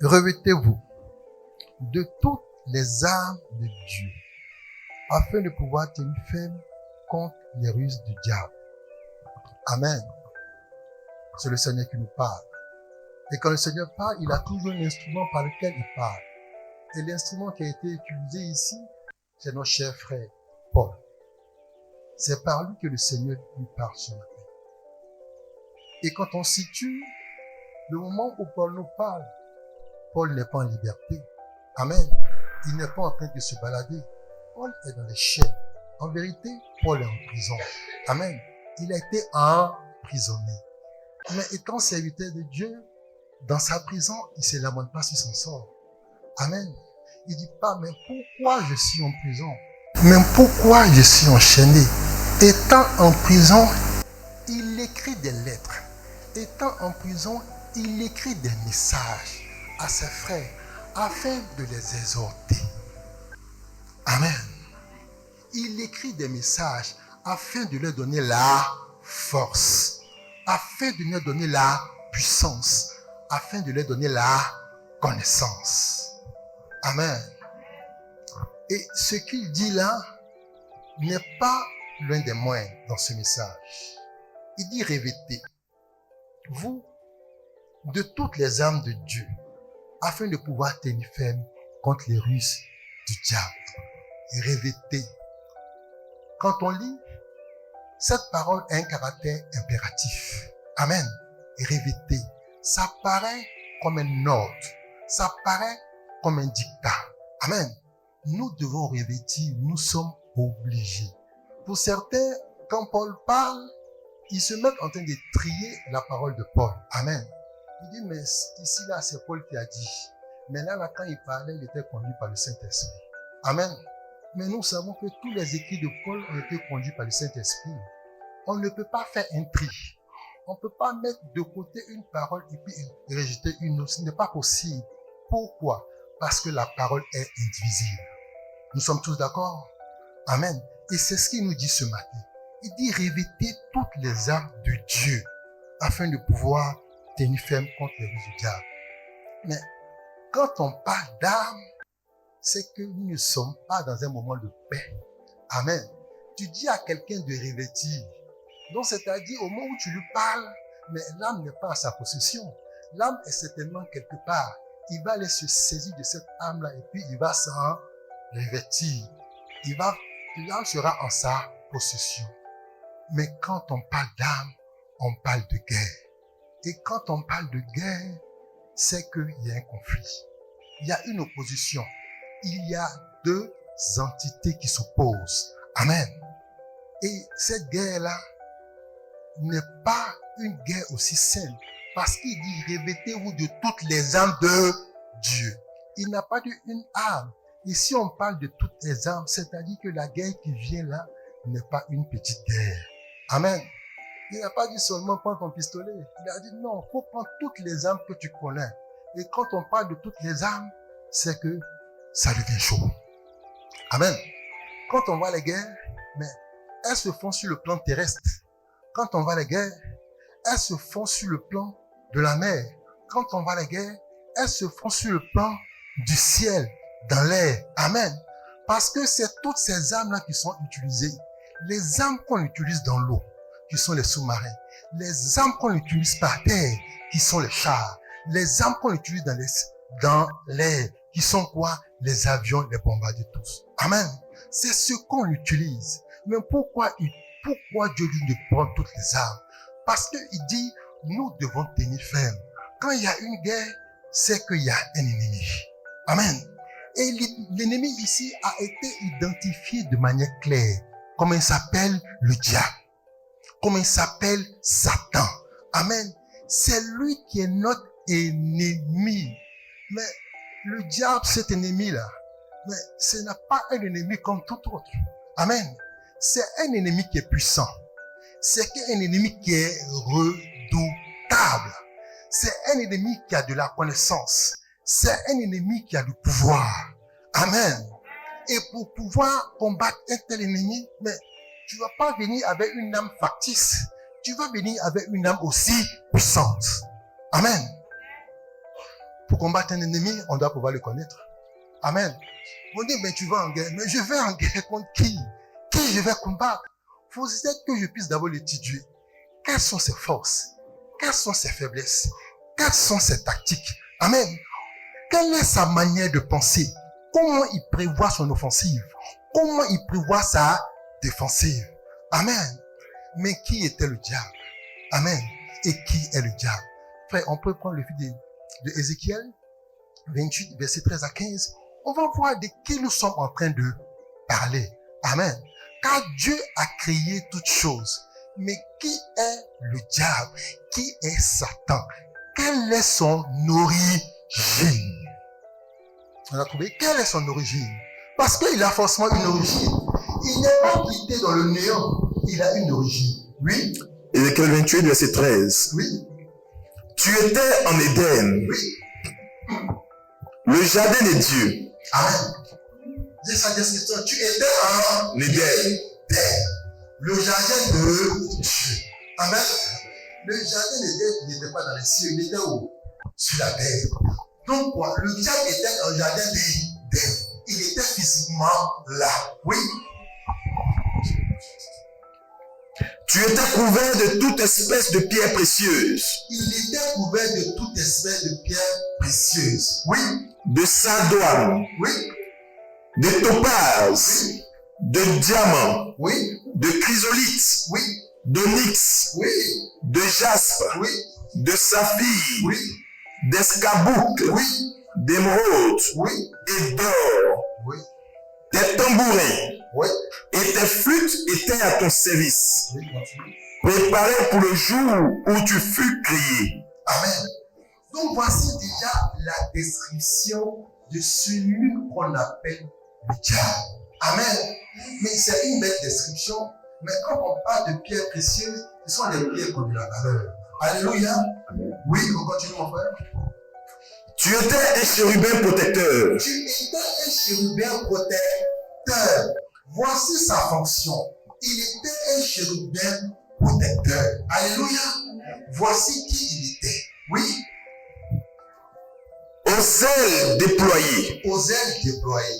Revêtez-vous de toutes les armes de Dieu, afin de pouvoir tenir ferme contre les ruses du diable. Amen. C'est le Seigneur qui nous parle. Et quand le Seigneur parle, il a toujours un instrument par lequel il parle. Et l'instrument qui a été utilisé ici, c'est notre cher frère Paul. C'est par lui que le Seigneur lui parle ce matin. Et quand on situe le moment où Paul nous parle, Paul n'est pas en liberté. Amen. Il n'est pas en train de se balader. Paul est dans les chaînes. En vérité, Paul est en prison. Amen. Il a été emprisonné. Mais étant serviteur de Dieu, dans sa prison, il ne se lamente pas sur son sort. Amen. Il dit pas, mais pourquoi je suis en prison? Mais pourquoi je suis enchaîné? Étant en prison, il écrit des lettres. Étant en prison, il écrit des messages à ses frères afin de les exhorter. Amen. Il écrit des messages afin de leur donner la force, afin de leur donner la puissance, afin de leur donner la connaissance. Amen. Et ce qu'il dit là n'est pas l'un des moindres dans ce message. Il dit revêtez-vous de toutes les armes de Dieu afin de pouvoir tenir ferme contre les ruses du diable. Revêtez. Quand on lit, cette parole a un caractère impératif. Amen. Revêtez. Ça paraît comme un ordre. Ça paraît comme un dictat. Amen. Nous devons revêtir. Nous sommes obligés. Pour certains, quand Paul parle, ils se mettent en train de trier la parole de Paul. Amen. Il dit, mais ici, là, c'est Paul qui a dit. Mais là, quand il parlait, il était conduit par le Saint-Esprit. Amen. Mais nous savons que tous les écrits de Paul ont été conduits par le Saint-Esprit. On ne peut pas faire un tri. On ne peut pas mettre de côté une parole et puis rejeter une autre. Ce n'est pas possible. Pourquoi? Parce que la parole est indivisible. Nous sommes tous d'accord? Amen. Et c'est ce qu'il nous dit ce matin. Il dit revêtez toutes les armes de Dieu afin de pouvoir tenir ferme contre les ruses du diable. Mais quand on parle d'armes, c'est que nous ne sommes pas dans un moment de paix. Amen. Tu dis à quelqu'un de revêtir. Donc c'est-à-dire au moment où tu lui parles, mais l'âme n'est pas à sa possession. L'âme est certainement quelque part. Il va aller se saisir de cette âme-là et puis il va s'en revêtir. L'âme sera en sa possession. Mais quand on parle d'âme, on parle de guerre. Et quand on parle de guerre, c'est qu'il y a un conflit. Il y a une opposition. Il y a deux entités qui s'opposent. Amen. Et cette guerre-là n'est pas une guerre aussi simple. Parce qu'il dit, revêtez-vous de toutes les armes de Dieu. Il n'a pas dit une arme. Ici, on parle de toutes les armes. C'est-à-dire que la guerre qui vient là n'est pas une petite guerre. Amen. Il n'a pas dit seulement prends ton pistolet. Il a dit non, il faut prendre toutes les armes que tu connais. Et quand on parle de toutes les armes, c'est que ça devient chaud. Amen. Quand on voit les guerres, mais elles se font sur le plan terrestre. Quand on voit les guerres, elles se font sur le plan de la mer. Quand on voit les guerres, elles se font sur le plan du ciel, dans l'air. Amen. Parce que c'est toutes ces armes-là qui sont utilisées. Les armes qu'on utilise dans l'eau, qui sont les sous-marins. Les armes qu'on utilise par terre, qui sont les chars. Les armes qu'on utilise dans l'air, qui sont quoi? Les avions, les bombardiers, tous. Amen. C'est ce qu'on utilise. Mais pourquoi Dieu dit de prendre toutes les armes? Parce qu'il dit, nous devons tenir ferme. Quand il y a une guerre, c'est qu'il y a un ennemi. Amen. Et l'ennemi ici a été identifié de manière claire. Comment il s'appelle? Le diable. Comment il s'appelle? Satan. Amen. C'est lui qui est notre ennemi. Mais le diable, cet ennemi-là, mais ce n'est pas un ennemi comme tout autre. Amen. C'est un ennemi qui est puissant. C'est un ennemi qui est redoutable. C'est un ennemi qui a de la connaissance. C'est un ennemi qui a du pouvoir. Amen. Et pour pouvoir combattre un tel ennemi, mais tu ne vas pas venir avec une âme factice. Tu vas venir avec une âme aussi puissante. Amen. Pour combattre un ennemi, on doit pouvoir le connaître. Amen. On dit, mais tu vas en guerre. Mais je vais en guerre contre qui? Qui je vais combattre? Il faut que je puisse d'abord l'étudier. Quelles sont ses forces? Quelles sont ses faiblesses? Quelles sont ses tactiques? Amen. Quelle est sa manière de penser? Comment il prévoit son offensive? Comment il prévoit sa défensive? Amen. Mais qui était le diable? Amen. Et qui est le diable? Frère, on peut prendre le fil de Ézéchiel 28, verset 13 à 15. On va voir de qui nous sommes en train de parler. Amen. Car Dieu a créé toutes choses. Mais qui est le diable? Qui est Satan? Quelle est son origine? On a trouvé quelle est son origine? Parce qu'il a forcément une origine. Il n'est pas quitté dans le néant. Il a une origine. Oui. Ézéchiel 28, verset 13. Oui. Tu étais en Éden, Oui. le jardin de Dieu. Amen. C'est sa description. Tu étais en Éden. Le jardin de Dieu. Amen. Le jardin d'Éden n'était pas dans les cieux. Il était où? Sur la terre. Donc quoi? Le diable était dans le jardin d'Éden. Il était physiquement là. Oui. Tu étais couvert de toute espèce de pierres précieuses. Il était couvert de toute espèce de pierres précieuses. Oui. De sardoine. Oui. De topaz. Oui. De diamant. Oui. De chrysolite. Oui. D'onyx. Oui. De jaspe. Oui. De saphir. Oui. D'escarboucle. Oui. D'émeraude. Oui. Et d'or. Oui. Tes tambourins Oui. et tes flûtes étaient à ton service, Oui. Continue. préparés pour le jour où tu fus créé. Amen. Donc voici déjà la description de celui qu'on appelle le diable. Amen. Mais c'est une belle description. Mais quand on parle de pierres précieuses, ce sont les pierres qui ont de la valeur. Alléluia. Oui, on continue mon frère. Tu étais un chérubin protecteur. Tu étais un chérubin protecteur. Voici sa fonction. Il était un chérubin protecteur. Alléluia. Voici qui il était. Oui. Aux ailes déployées. Aux ailes déployées.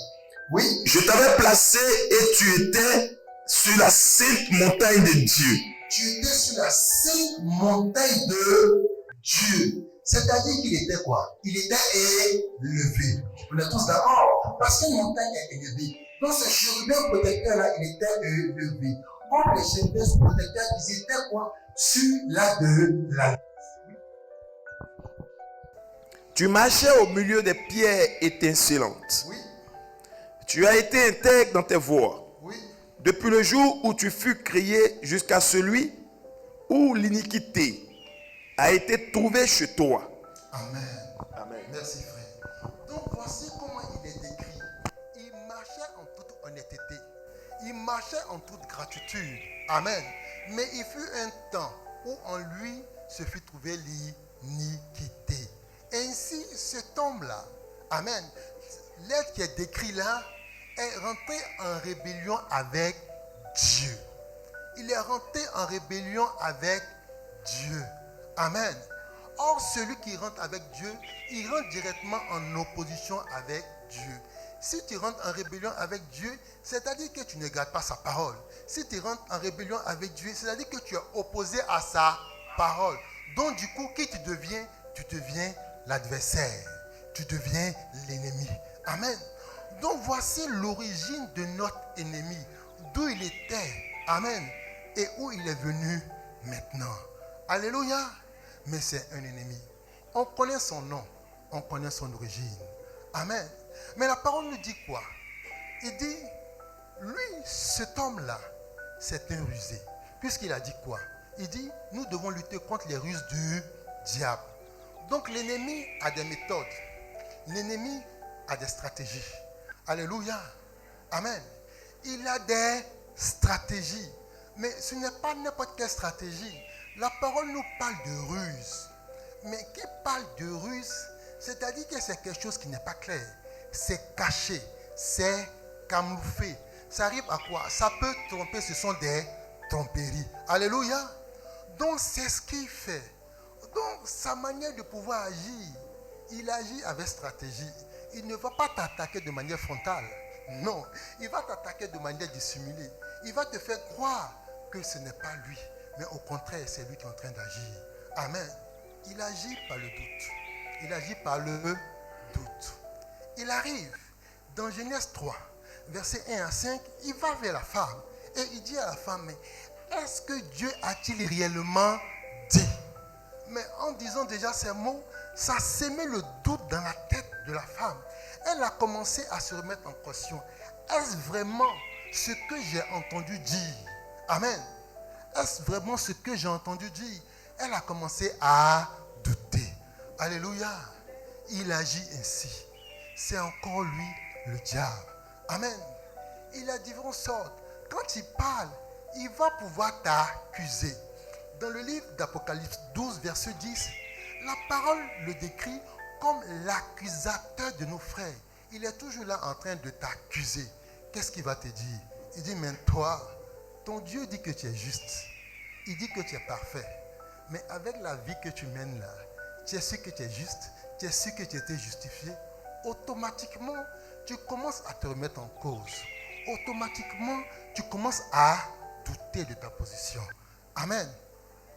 Oui. Je t'avais placé et tu étais sur la sainte montagne de Dieu. Tu étais sur la sainte montagne de Dieu. C'est-à-dire qu'il était quoi? Il était élevé. On est tous d'accord. Parce qu'une montagne est élevée. Donc ce chérubin protecteur-là, il était élevé. Or, les chérubins protecteurs, ils étaient quoi? Sur la de la. Tu marchais au milieu des pierres étincelantes. Oui. Tu as été intègre dans tes voies. Oui. Depuis le jour où tu fus créé jusqu'à celui où l'iniquité a été trouvée chez toi. Amen. Amen. Merci frère. Donc voici comment il est décrit. Il marchait en toute honnêteté. Il marchait en toute gratitude. Amen. Mais il fut un temps où en lui se fut trouvé l'iniquité. Ainsi, cet homme-là, amen, l'être qui est décrit là, est rentré en rébellion avec Dieu. Il est rentré en rébellion avec Dieu. Amen. Or, celui qui rentre avec Dieu, il rentre directement en opposition avec Dieu. Si tu rentres en rébellion avec Dieu, c'est-à-dire que tu ne gardes pas sa parole. Si tu rentres en rébellion avec Dieu, c'est-à-dire que tu es opposé à sa parole. Donc, du coup, qui tu deviens? Tu deviens l'adversaire. Tu deviens l'ennemi. Amen. Donc, voici l'origine de notre ennemi. D'où il était. Amen. Et où il est venu maintenant. Alléluia. Mais c'est un ennemi. On connaît son nom. On connaît son origine. Amen. Mais la parole nous dit quoi? Il dit, lui, cet homme-là, c'est un rusé. Puisqu'il a dit quoi? Il dit, nous devons lutter contre les ruses du diable. Donc l'ennemi a des méthodes. L'ennemi a des stratégies. Alléluia. Amen. Il a des stratégies. Mais ce n'est pas n'importe quelle stratégie. La parole nous parle de ruse. Mais qui parle de ruse, c'est-à-dire que c'est quelque chose qui n'est pas clair. C'est caché. C'est camouflé. Ça arrive à quoi? Ça peut tromper, ce sont des tromperies. Alléluia. Donc c'est ce qu'il fait. Donc sa manière de pouvoir agir, il agit avec stratégie. Il ne va pas t'attaquer de manière frontale. Non, il va t'attaquer de manière dissimulée. Il va te faire croire que ce n'est pas lui, mais au contraire, c'est lui qui est en train d'agir. Amen. Il agit par le doute. Il agit par le doute. Il arrive dans Genèse 3, versets 1 à 5, il va vers la femme et il dit à la femme, mais est-ce que Dieu a-t-il réellement dit? Mais en disant déjà ces mots, ça sémait le doute dans la tête de la femme. Elle a commencé à se remettre en question. Est-ce vraiment ce que j'ai entendu dire? Amen. Est-ce vraiment ce que j'ai entendu dire? Elle a commencé à douter. Alléluia. Il agit ainsi. C'est encore lui, le diable. Amen. Il a différentes sortes. Quand il parle, il va pouvoir t'accuser. Dans le livre d'Apocalypse 12, verset 10, la parole le décrit comme l'accusateur de nos frères. Il est toujours là en train de t'accuser. Qu'est-ce qu'il va te dire? Il dit, mais toi, ton Dieu dit que tu es juste. Il dit que tu es parfait. Mais avec la vie que tu mènes là, tu es sûr que tu es juste, tu es sûr que tu as été justifié. Automatiquement, tu commences à te remettre en cause. Automatiquement, tu commences à douter de ta position. Amen.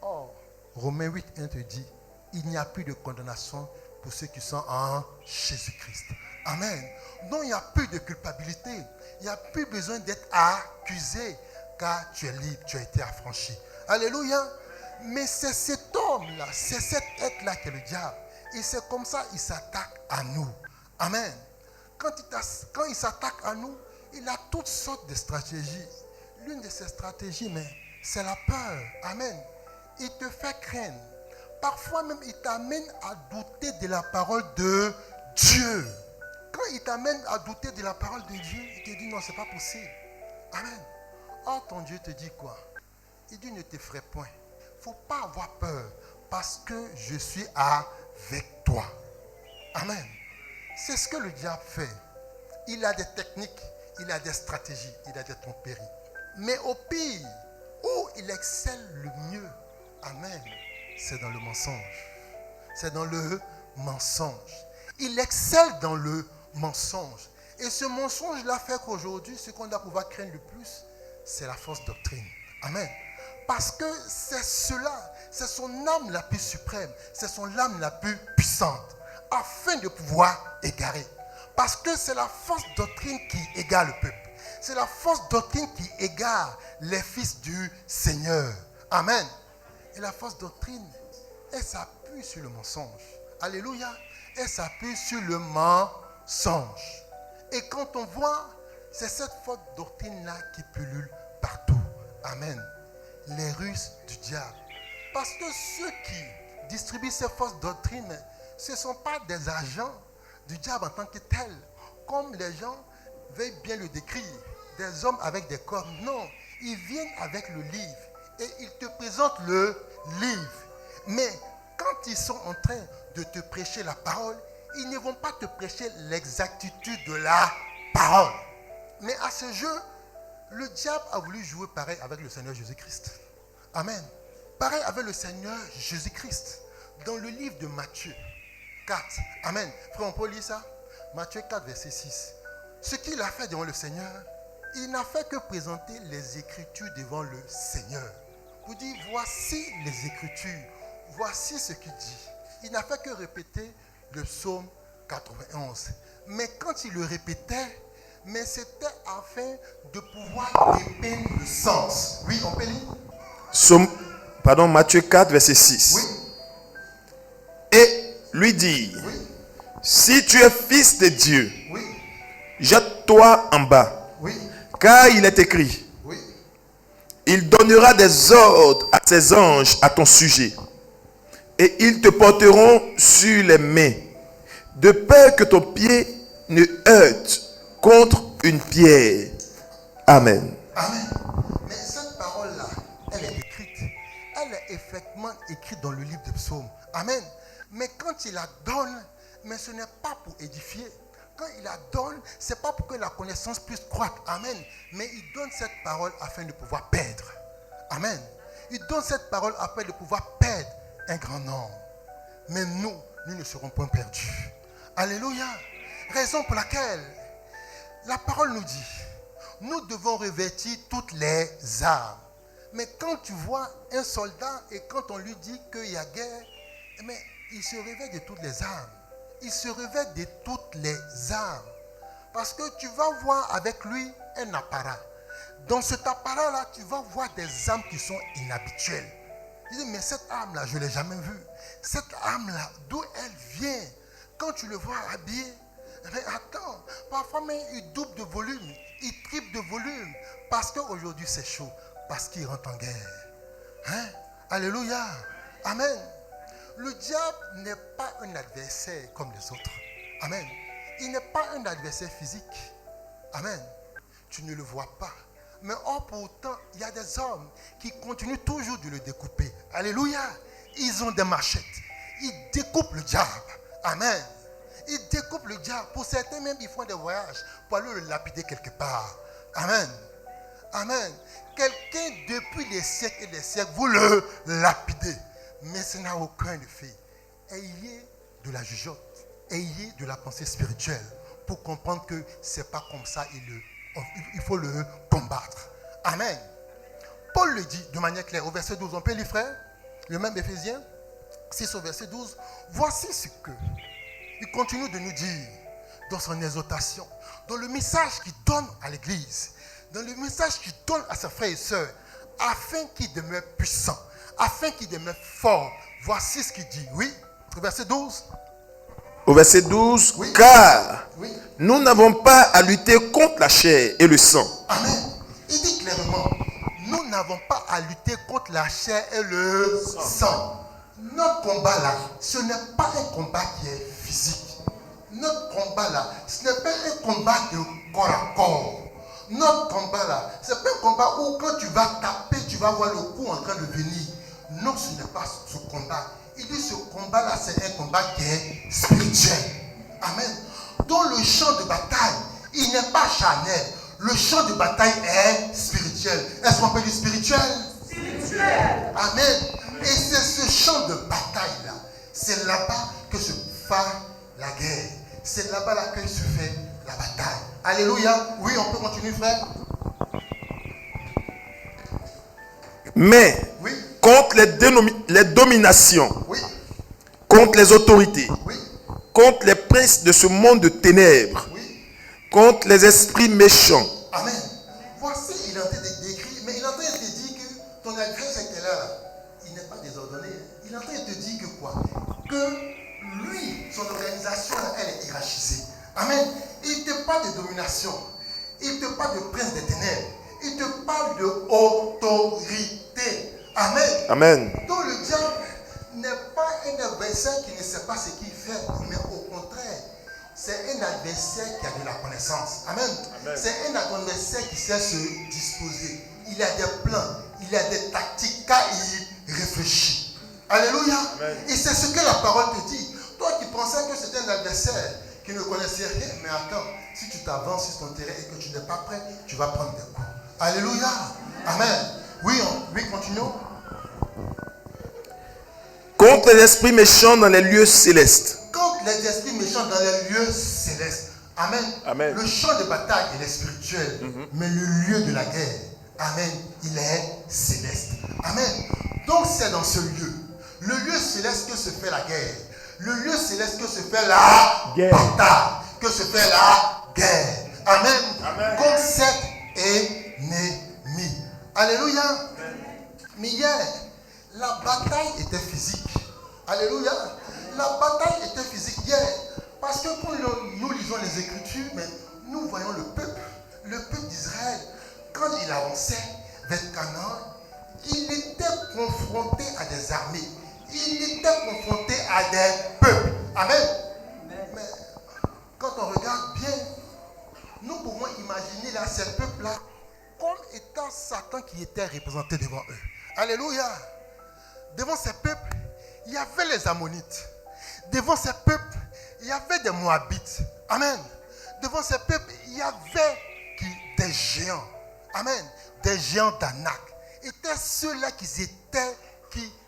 Or, Romains 8:1 te dit, il n'y a plus de condamnation pour ceux qui sont en Jésus-Christ. Amen. Donc, il n'y a plus de culpabilité. Il n'y a plus besoin d'être accusé, car tu es libre, tu as été affranchi. Alléluia. Mais c'est cet homme-là, c'est cet être-là qui est le diable. Et c'est comme ça qu'il s'attaque à nous. Amen. Quand il s'attaque à nous, il a toutes sortes de stratégies. L'une de ces stratégies, mais c'est la peur. Amen. Il te fait craindre. Parfois même, il t'amène à douter de la parole de Dieu. Quand il t'amène à douter de la parole de Dieu, il te dit non, c'est pas possible. Amen. Or, ton Dieu te dit quoi? Il dit ne t'effraie point. Il ne faut pas avoir peur parce que je suis avec toi. Amen. C'est ce que le diable fait. Il a des techniques, il a des stratégies, il a des tromperies. Mais au pire, où il excelle le mieux, amen, c'est dans le mensonge. C'est dans le mensonge. Il excelle dans le mensonge. Et ce mensonge-là fait qu'aujourd'hui, ce qu'on doit pouvoir craindre le plus, c'est la fausse doctrine. Amen. Parce que c'est cela, c'est son âme la plus suprême, c'est son âme la plus puissante, afin de pouvoir égarer. Parce que c'est la fausse doctrine qui égare le peuple. C'est la fausse doctrine qui égare les fils du Seigneur. Amen. Et la fausse doctrine, elle s'appuie sur le mensonge. Alléluia. Elle s'appuie sur le mensonge. Et quand on voit, c'est cette fausse doctrine-là qui pullule partout. Amen. Les ruses du diable. Parce que ceux qui distribuent ces fausses doctrines, ce ne sont pas des agents du diable en tant que tels, comme les gens veulent bien le décrire, des hommes avec des cornes. Non, ils viennent avec le livre et ils te présentent le livre. Mais quand ils sont en train de te prêcher la parole, ils ne vont pas te prêcher l'exactitude de la parole. Mais à ce jeu, le diable a voulu jouer pareil avec le Seigneur Jésus-Christ. Amen. Pareil avec le Seigneur Jésus-Christ. Dans le livre de Matthieu 4. Amen. Frère, on peut lire ça? Matthieu 4, verset 6. Ce qu'il a fait devant le Seigneur, il n'a fait que présenter les Écritures devant le Seigneur. Pour dire, voici les Écritures. Voici ce qu'il dit. Il n'a fait que répéter le psaume 91. Mais quand il le répétait, mais c'était afin de pouvoir dépeindre le sens. Oui, on peut lire. Matthieu 4, verset 6. Oui. Et lui dit, Oui. si tu es fils de Dieu, Oui. jette-toi en bas. Oui. Car il est écrit, Oui. il donnera des ordres à ses anges à ton sujet. Et ils te porteront sur les mains, de peur que ton pied ne heurte contre une pierre. Amen. Amen. Mais cette parole-là, elle est écrite. Elle est effectivement écrite dans le livre des psaumes. Amen. Mais quand il la donne, mais ce n'est pas pour édifier. Quand il la donne, ce n'est pas pour que la connaissance puisse croître. Amen. Mais il donne cette parole afin de pouvoir perdre. Amen. Il donne cette parole afin de pouvoir perdre un grand nombre. Mais nous nous ne serons point perdus. Alléluia. Raison pour laquelle la parole nous dit, nous devons revêtir toutes les armes. Mais quand tu vois un soldat et quand on lui dit qu'il y a guerre, mais il se revêt de toutes les armes. Il se revêt de toutes les armes. Parce que tu vas voir avec lui un apparat. Dans cet apparat-là, tu vas voir des armes qui sont inhabituelles. Il dit, mais cette arme-là, je ne l'ai jamais vue. Cette arme-là, d'où elle vient? Quand tu le vois habillé, mais attends, parfois même il double de volume, il triple de volume. Parce qu'aujourd'hui c'est chaud, parce qu'il rentre en guerre. Hein? Alléluia. Amen. Le diable n'est pas un adversaire comme les autres. Amen. Il n'est pas un adversaire physique. Amen. Tu ne le vois pas. Mais or pourtant, il y a des hommes qui continuent toujours de le découper. Alléluia. Ils ont des machettes. Ils découpent le diable. Amen. Ils découpent le diable. Pour certains même, ils font des voyages pour aller le lapider quelque part. Amen. Amen. Quelqu'un depuis des siècles et des siècles, vous le lapidez. Mais ça n'a aucun effet. Ayez de la jugeote. Ayez de la pensée spirituelle pour comprendre que ce n'est pas comme ça. Il faut le combattre. Amen. Paul le dit de manière claire au verset 12. On peut lire, frère, le même Éphésiens 6 au verset 12. Voici ce que il continue de nous dire dans son exhortation, dans le message qu'il donne à l'église, dans le message qu'il donne à ses frères et sœurs, afin qu'il demeure puissant, afin qu'il demeure fort. Voici ce qu'il dit. Oui, au verset 12. Au verset 12, oui. Car oui. Nous n'avons pas à lutter contre la chair et le sang. Amen. Il dit clairement, nous n'avons pas à lutter contre la chair et le sang. Notre combat là, ce n'est pas un combat qui est physique. Notre combat là, ce n'est pas un combat de corps à corps. Notre combat là, ce n'est pas un combat où quand tu vas taper, tu vas voir le coup en train de venir. Non, ce n'est pas ce combat. Il dit ce combat là, c'est un combat qui est spirituel. Amen. Dans le champ de bataille, il n'est pas charnel. Le champ de bataille est spirituel. Est-ce qu'on peut dire spirituel? Spirituel. Amen. Et c'est ce champ de bataille-là. C'est là-bas que se fait la guerre. C'est là-bas là que se fait la bataille. Alléluia. Oui, on peut continuer, frère. Mais oui. Contre les dominations, oui. Contre les autorités, oui. Contre les princes de ce monde de ténèbres, oui. Contre les esprits méchants. Amen. Voici, il est en train de décrire, mais il est en train de te dire que ton adversaire qui est là, il n'est pas désordonné. Il est en train de te dire que quoi? Que lui, son organisation, elle est hiérarchisée. Amen. Il ne te parle de domination. Il te parle de prince des ténèbres. Il te parle de autorité. Amen. Amen. Donc le diable n'est pas un adversaire qui ne sait pas ce qu'il fait, mais au contraire, c'est un adversaire qui a de la connaissance. Amen. Amen. C'est un adversaire qui sait se disposer. Il a des plans, il a des tactiques car il réfléchit. Alléluia. Amen. Et c'est ce que la parole te dit. Toi qui pensais que c'était un adversaire qui ne connaissait rien, mais attends, si tu t'avances sur ton terrain et que tu n'es pas prêt, tu vas prendre des coups. Alléluia. Amen. Oui, continuons. Contre les esprits méchants dans les lieux célestes. Contre les esprits méchants dans les lieux célestes. Amen. Amen. Le champ de bataille, il est spirituel. Mais le lieu de la guerre, amen, il est céleste. Amen. Donc c'est dans ce lieu, le lieu céleste que se fait la guerre. Le lieu céleste que se fait la bataille. Que se fait la guerre. Amen. Amen. Contre cet ennemi. Alléluia. Amen. Mais hier, la bataille était physique. Alléluia. La bataille était physique hier. Parce que quand nous lisons les Écritures, mais nous voyons le peuple d'Israël, quand il avançait vers Canaan, il était confronté à des armées. Il était confronté à des peuples. Amen. Mais quand on regarde bien, nous pouvons imaginer là, ces peuples-là comme étant Satan qui était représenté devant eux. Alléluia. Devant ces peuples, il y avait les Ammonites. Devant ces peuples, il y avait des Moabites. Amen. Devant ces peuples, il y avait des géants. Amen. Des géants d'Anak. Étaient ceux-là qui étaient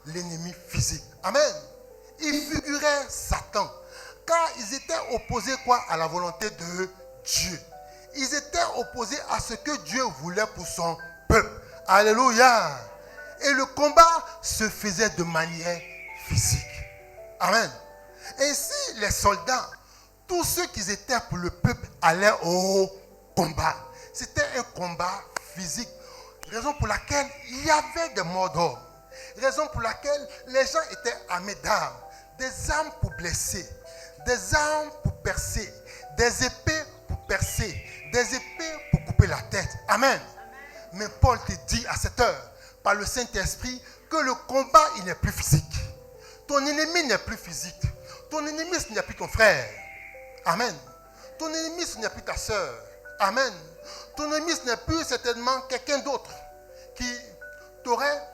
l'ennemi physique. Amen. Il figurait Satan. opposés quoi? À la volonté de Dieu. Ils étaient opposés à ce que Dieu voulait pour son peuple. Alléluia. Et le combat se faisait de manière physique. Amen. Ainsi, les soldats, tous ceux qui étaient pour le peuple allaient au combat. C'était un combat physique. Raison pour laquelle il y avait des morts d'hommes. Raison pour laquelle les gens étaient armés d'armes. Des armes pour blesser, des armes pour percer, des épées pour percer, des épées pour couper la tête. Amen. Mais Paul te dit à cette heure, par le Saint-Esprit, que le combat, il n'est plus physique. Ton ennemi n'est plus physique. Ton ennemi, ce n'est plus ton frère. Amen. Ton ennemi, ce n'est plus ta soeur. Amen. Ton ennemi, ce n'est plus certainement quelqu'un d'autre qui t'aurait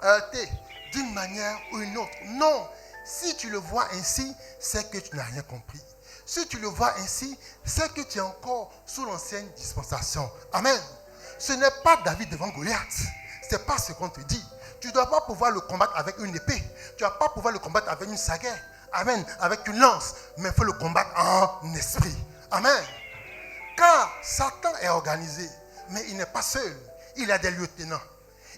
heurté d'une manière ou une autre. Non. Si tu le vois ainsi, c'est que tu n'as rien compris. Si tu le vois ainsi, c'est que tu es encore sous l'ancienne dispensation. Amen. Ce n'est pas David devant Goliath. Ce n'est pas ce qu'on te dit. Tu ne dois pas pouvoir le combattre avec une épée. Tu ne vas pas pouvoir le combattre avec une sagaie. Amen. Avec une lance. Mais il faut le combattre en esprit. Amen. Car Satan est organisé. Mais il n'est pas seul. Il a des lieutenants.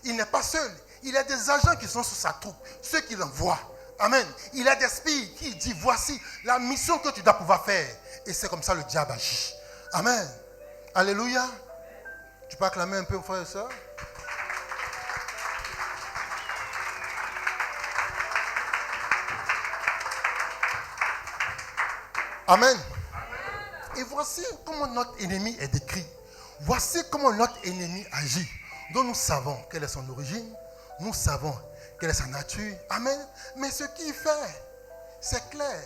Il n'est pas seul. Il a des agents qui sont sous sa troupe. Ceux qui l'envoient. Amen. Il a des esprits qui dit voici la mission que tu dois pouvoir faire. Et c'est comme ça le diable agit. Amen. Alléluia. Tu peux acclamer un peu, frère et soeur? Amen. Et voici comment notre ennemi est décrit. Voici comment notre ennemi agit. Donc nous savons quelle est son origine. Nous savons quelle est sa nature. Amen. Mais ce qu'il fait, c'est clair.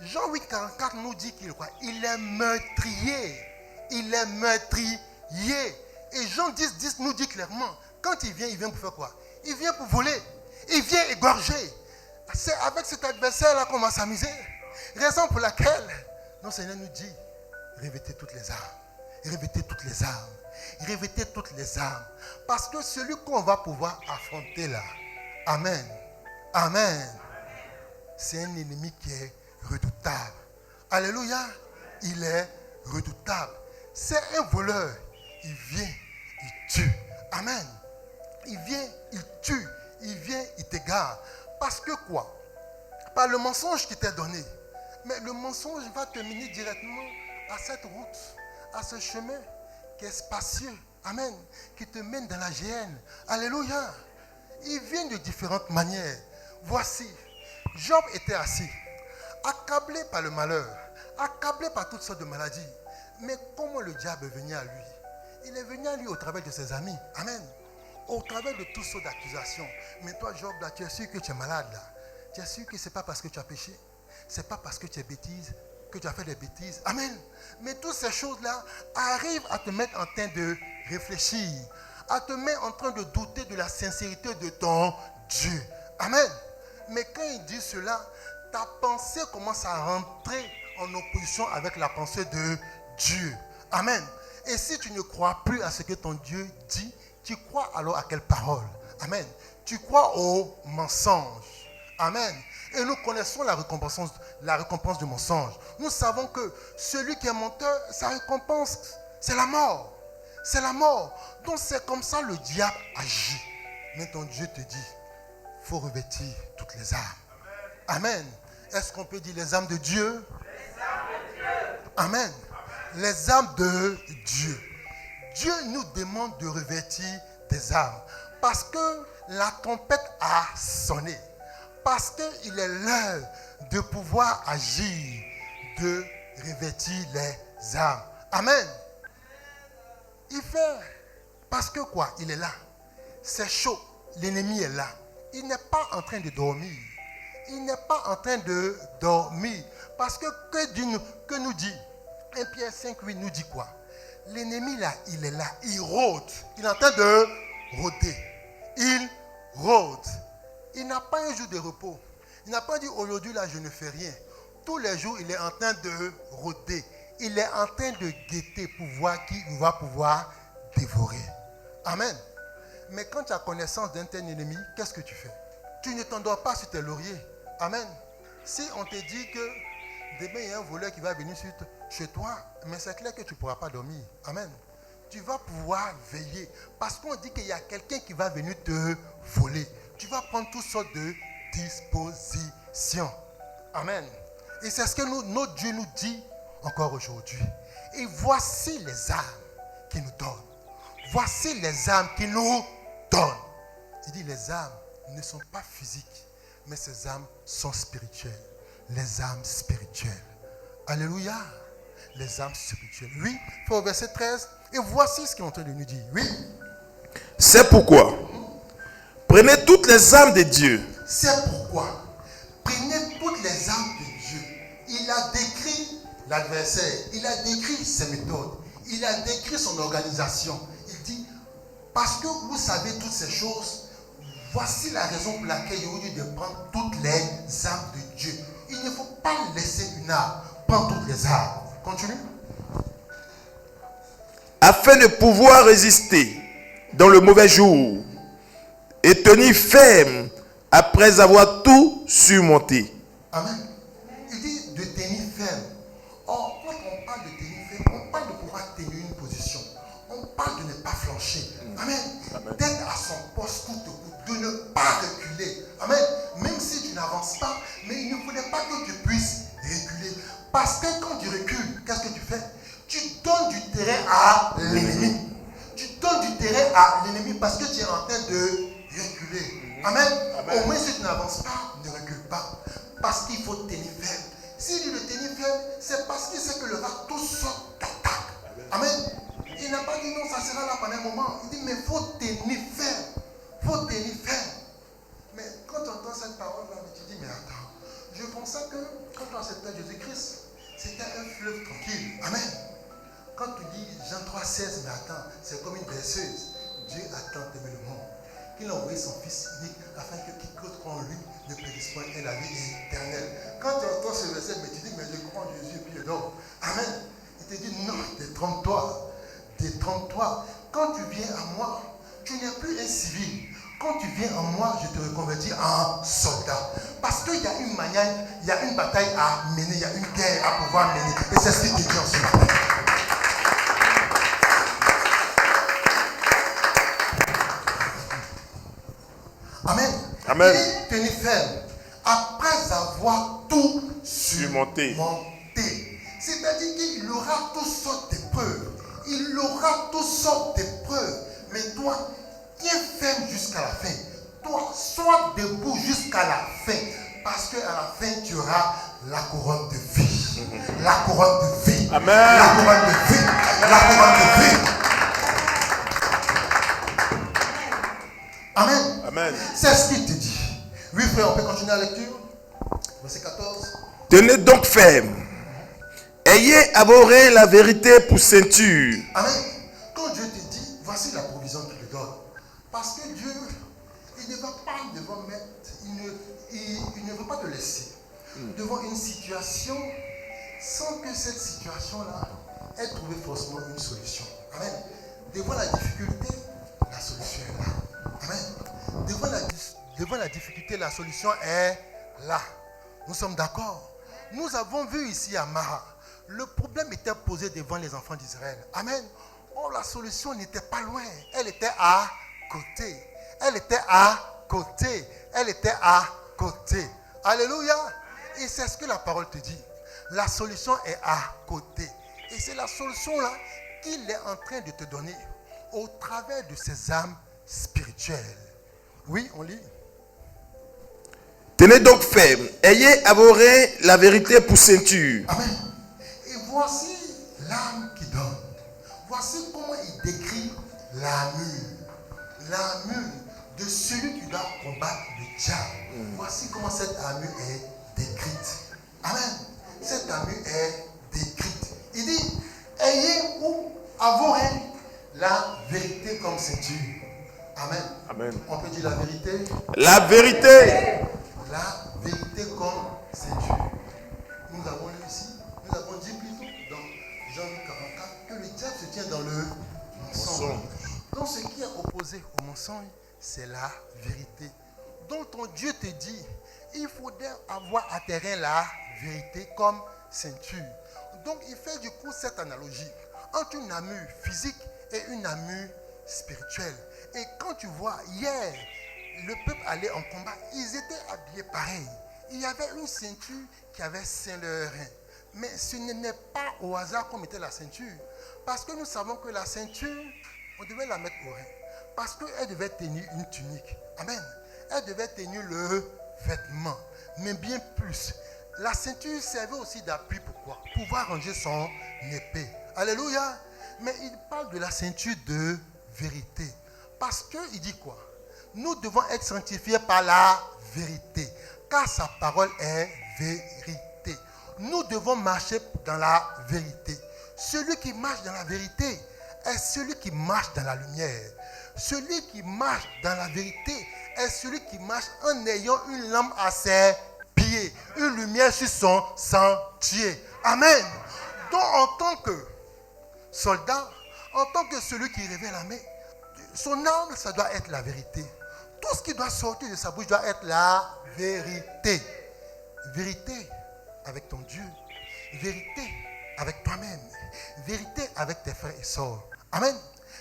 Jean 8,44 nous dit qu'il quoi? Il est meurtrier. Il est meurtrier. Et Jean 10,10 nous dit clairement, quand il vient pour faire quoi? Il vient pour voler. Il vient égorger. C'est avec cet adversaire-là qu'on va s'amuser. Raison pour laquelle notre Seigneur nous dit, revêtez toutes les armes. Revêtez toutes les armes. Revêtez toutes les armes. Parce que celui qu'on va pouvoir affronter là, amen, amen, c'est un ennemi qui est redoutable. Alléluia, il est redoutable. C'est un voleur. Il vient, il tue. Amen. Il vient, il tue. Il vient, il t'égare. Parce que quoi? Par le mensonge qui t'est donné. Mais le mensonge va te mener directement à cette route, à ce chemin qui est spacieux. Amen. Qui te mène dans la géhenne. Alléluia. Il vient de différentes manières. Voici, Job était assis, accablé par le malheur, accablé par toutes sortes de maladies. Mais comment le diable est venu à lui? Il est venu à lui au travers de ses amis. Amen. Au travers de toutes sortes d'accusations. Mais toi, Job, là, tu es sûr que tu es malade là. Tu es sûr que ce n'est pas parce que tu as péché. Ce n'est pas parce que tu es bêtise, que tu as fait des bêtises. Amen. Mais toutes ces choses-là arrivent à te mettre en train de réfléchir, à te mettre en train de douter de la sincérité de ton Dieu. Amen. Mais quand il dit cela, ta pensée commence à rentrer en opposition avec la pensée de Dieu. Amen. Et si tu ne crois plus à ce que ton Dieu dit, tu crois alors à quelle parole? Amen. Tu crois au mensonge. Amen. Et nous connaissons la récompense du mensonge. Nous savons que celui qui est menteur, sa récompense, c'est la mort. C'est la mort. Donc c'est comme ça le diable agit. Mais ton Dieu te dit, il faut revêtir toutes les armes. Amen. Est-ce qu'on peut dire les armes de Dieu? Les armes de Dieu. Amen. Les armes de Dieu. Dieu nous demande de revêtir des armes. Parce que la trompette a sonné. Parce qu'il est l'heure de pouvoir agir, de revêtir les armes. Amen. Il fait, parce que quoi? Il est là. C'est chaud. L'ennemi est là. Il n'est pas en train de dormir. Il n'est pas en train de dormir. Parce que nous dit 1 Pierre 5,8 nous dit quoi? L'ennemi là, il est là. Il rôde. Il est en train de rôder. Il rôde. Il n'a pas un jour de repos. Il n'a pas dit aujourd'hui là je ne fais rien. Tous les jours il est en train de rôder. Il est en train de guetter pour voir qui il va pouvoir dévorer. Amen. Mais quand tu as connaissance d'un tel ennemi, qu'est-ce que tu fais? Tu ne t'endors pas sur tes lauriers. Amen. Si on te dit que Demain, il y a un voleur qui va venir chez toi, mais c'est clair que tu ne pourras pas dormir. Amen. Tu vas pouvoir veiller. Parce qu'on dit qu'il y a quelqu'un qui va venir te voler. Tu vas prendre toutes sortes de dispositions. Amen. Et c'est ce que notre Dieu nous dit encore aujourd'hui. Et voici les armes qu'il nous donne. Voici les armes qu'il nous donne. Il dit les armes ne sont pas physiques, mais ces armes sont spirituelles. Les âmes spirituelles. Alléluia. Les âmes spirituelles. Oui, il faut au verset 13. Et voici ce qu'il est en train de nous dire. Oui. C'est pourquoi, prenez toutes les âmes de Dieu. C'est pourquoi, prenez toutes les âmes de Dieu. Il a décrit l'adversaire. Il a décrit ses méthodes. Il a décrit son organisation. Il dit, parce que vous savez toutes ces choses, voici la raison pour laquelle il vous dit de prendre toutes les âmes de Dieu. Il ne faut pas laisser une âme. Prends toutes les âmes. Continue. Afin de pouvoir résister dans le mauvais jour et tenir ferme après avoir tout surmonté. Amen. Il dit de tenir ferme. Or, quand on parle de tenir ferme, on parle de pouvoir tenir une position. On parle de ne pas flancher. Amen. D'être à son poste coûte que coûte, de ne pas reculer. Amen. Même si tu n'avances pas, mais il ne faudrait pas que tu puisses reculer. Parce que quand tu recules, qu'est-ce que tu fais? Tu donnes du terrain à l'ennemi. Tu donnes du terrain à l'ennemi parce que tu es en train de reculer. Amen. Au moins si tu n'avances pas, ne recule pas. Parce qu'il faut tenir ferme. S'il dit de tenir ferme, c'est parce qu'il sait que le rat tout sort d'attaque. Amen. Il n'a pas dit non, ça sera là pendant un moment. Il dit mais il faut tenir ferme. Il faut tenir ferme. Mais quand tu entends cette parole-là, tu dis mais attends, je pensais que quand tu acceptais Jésus-Christ, c'était un fleuve tranquille. Amen. Quand tu dis Jean 3,16, mais attends, c'est comme une berceuse. Dieu a tant aimé le monde qu'il a envoyé son Fils unique afin que quiconque croit en lui ne périsse point et la vie éternelle. Quand tu entends ce verset, mais tu dis, mais je crois en Jésus et puis je dors. Amen. Il te dit, non, détrompe-toi. Détrompe-toi. Quand tu viens à moi, tu n'es plus un civil. Quand tu viens à moi, je te reconvertis en soldat. Parce qu'il y a une manière, il y a une bataille à mener, il y a une guerre à pouvoir mener. Et c'est ce qu'il te dit ensuite. Amen. Amen. Il est tenu ferme après avoir tout surmonté. C'est-à-dire qu'il aura toutes sortes d'épreuves. Il aura toutes sortes d'épreuves. Mais toi, tiens ferme jusqu'à la fin. Toi, sois debout jusqu'à la fin. Parce qu'à la fin, tu auras la couronne de vie. La couronne de vie. Amen. La couronne de vie. La couronne de vie. Amen. Amen. C'est ce qu'il te dit. Oui, frère, on peut continuer la lecture. Verset 14. Tenez donc ferme. Ayez à vos reins la vérité pour ceinture. Amen. Quand Dieu te dit, voici la provision qu'il te donne. Parce que Dieu, il ne va pas devant mettre, il ne veut pas te laisser devant une situation sans que cette situation-là ait trouvé forcément une solution. Amen. Devant la difficulté, la solution est là. Amen. Devant la difficulté, la solution est là. Nous sommes d'accord. Nous avons vu ici à Mara, le problème était posé devant les enfants d'Israël. Amen. Oh, la solution n'était pas loin. Elle était à côté. Elle était à côté. Elle était à côté. Alléluia. Et c'est ce que la parole te dit. La solution est à côté. Et c'est la solution-là qu'il est en train de te donner au travers de ces âmes spirituelles. Oui, on lit. Tenez donc ferme. Ayez à vos reins la vérité pour ceinture. Amen. Et voici l'âme qui donne. Voici comment il décrit l'armure. L'armure de celui qui doit combattre le diable. Voici comment cette armure est décrite. Amen. Cette armure est décrite. Il dit, ayez ou à vos reins la vérité comme ceinture. Amen. Amen. On peut dire la vérité. La vérité. La vérité comme ceinture. Nous avons lu ici, nous avons dit plutôt dans Jean 44 que le diable se tient dans le mensonge. Donc ce qui est opposé au mensonge, c'est la vérité. Donc ton Dieu te dit, il faudrait avoir à terrain la vérité comme ceinture. Donc il fait du coup cette analogie entre une armure physique et une armure spirituelle. Et quand tu vois, hier, le peuple allait en combat, ils étaient habillés pareil. Il y avait une ceinture qui avait ceint leurs reins. Mais ce n'est pas au hasard qu'on mettait la ceinture. Parce que nous savons que la ceinture, on devait la mettre au rein. Parce qu'elle devait tenir une tunique. Amen. Elle devait tenir le vêtement. Mais bien plus, la ceinture servait aussi d'appui. Pourquoi? Pour pouvoir ranger son épée. Alléluia. Mais il parle de la ceinture de vérité. Parce qu'il dit quoi? Nous devons être sanctifiés par la vérité. Car sa parole est vérité. Nous devons marcher dans la vérité. Celui qui marche dans la vérité est celui qui marche dans la lumière. Celui qui marche dans la vérité est celui qui marche en ayant une lampe à ses pieds, une lumière sur son sentier. Amen. Donc en tant que soldat, en tant que celui qui révèle la main, son arme, ça doit être la vérité. Tout ce qui doit sortir de sa bouche doit être la vérité. Vérité avec ton Dieu. Vérité avec toi-même. Vérité avec tes frères et sœurs. Amen.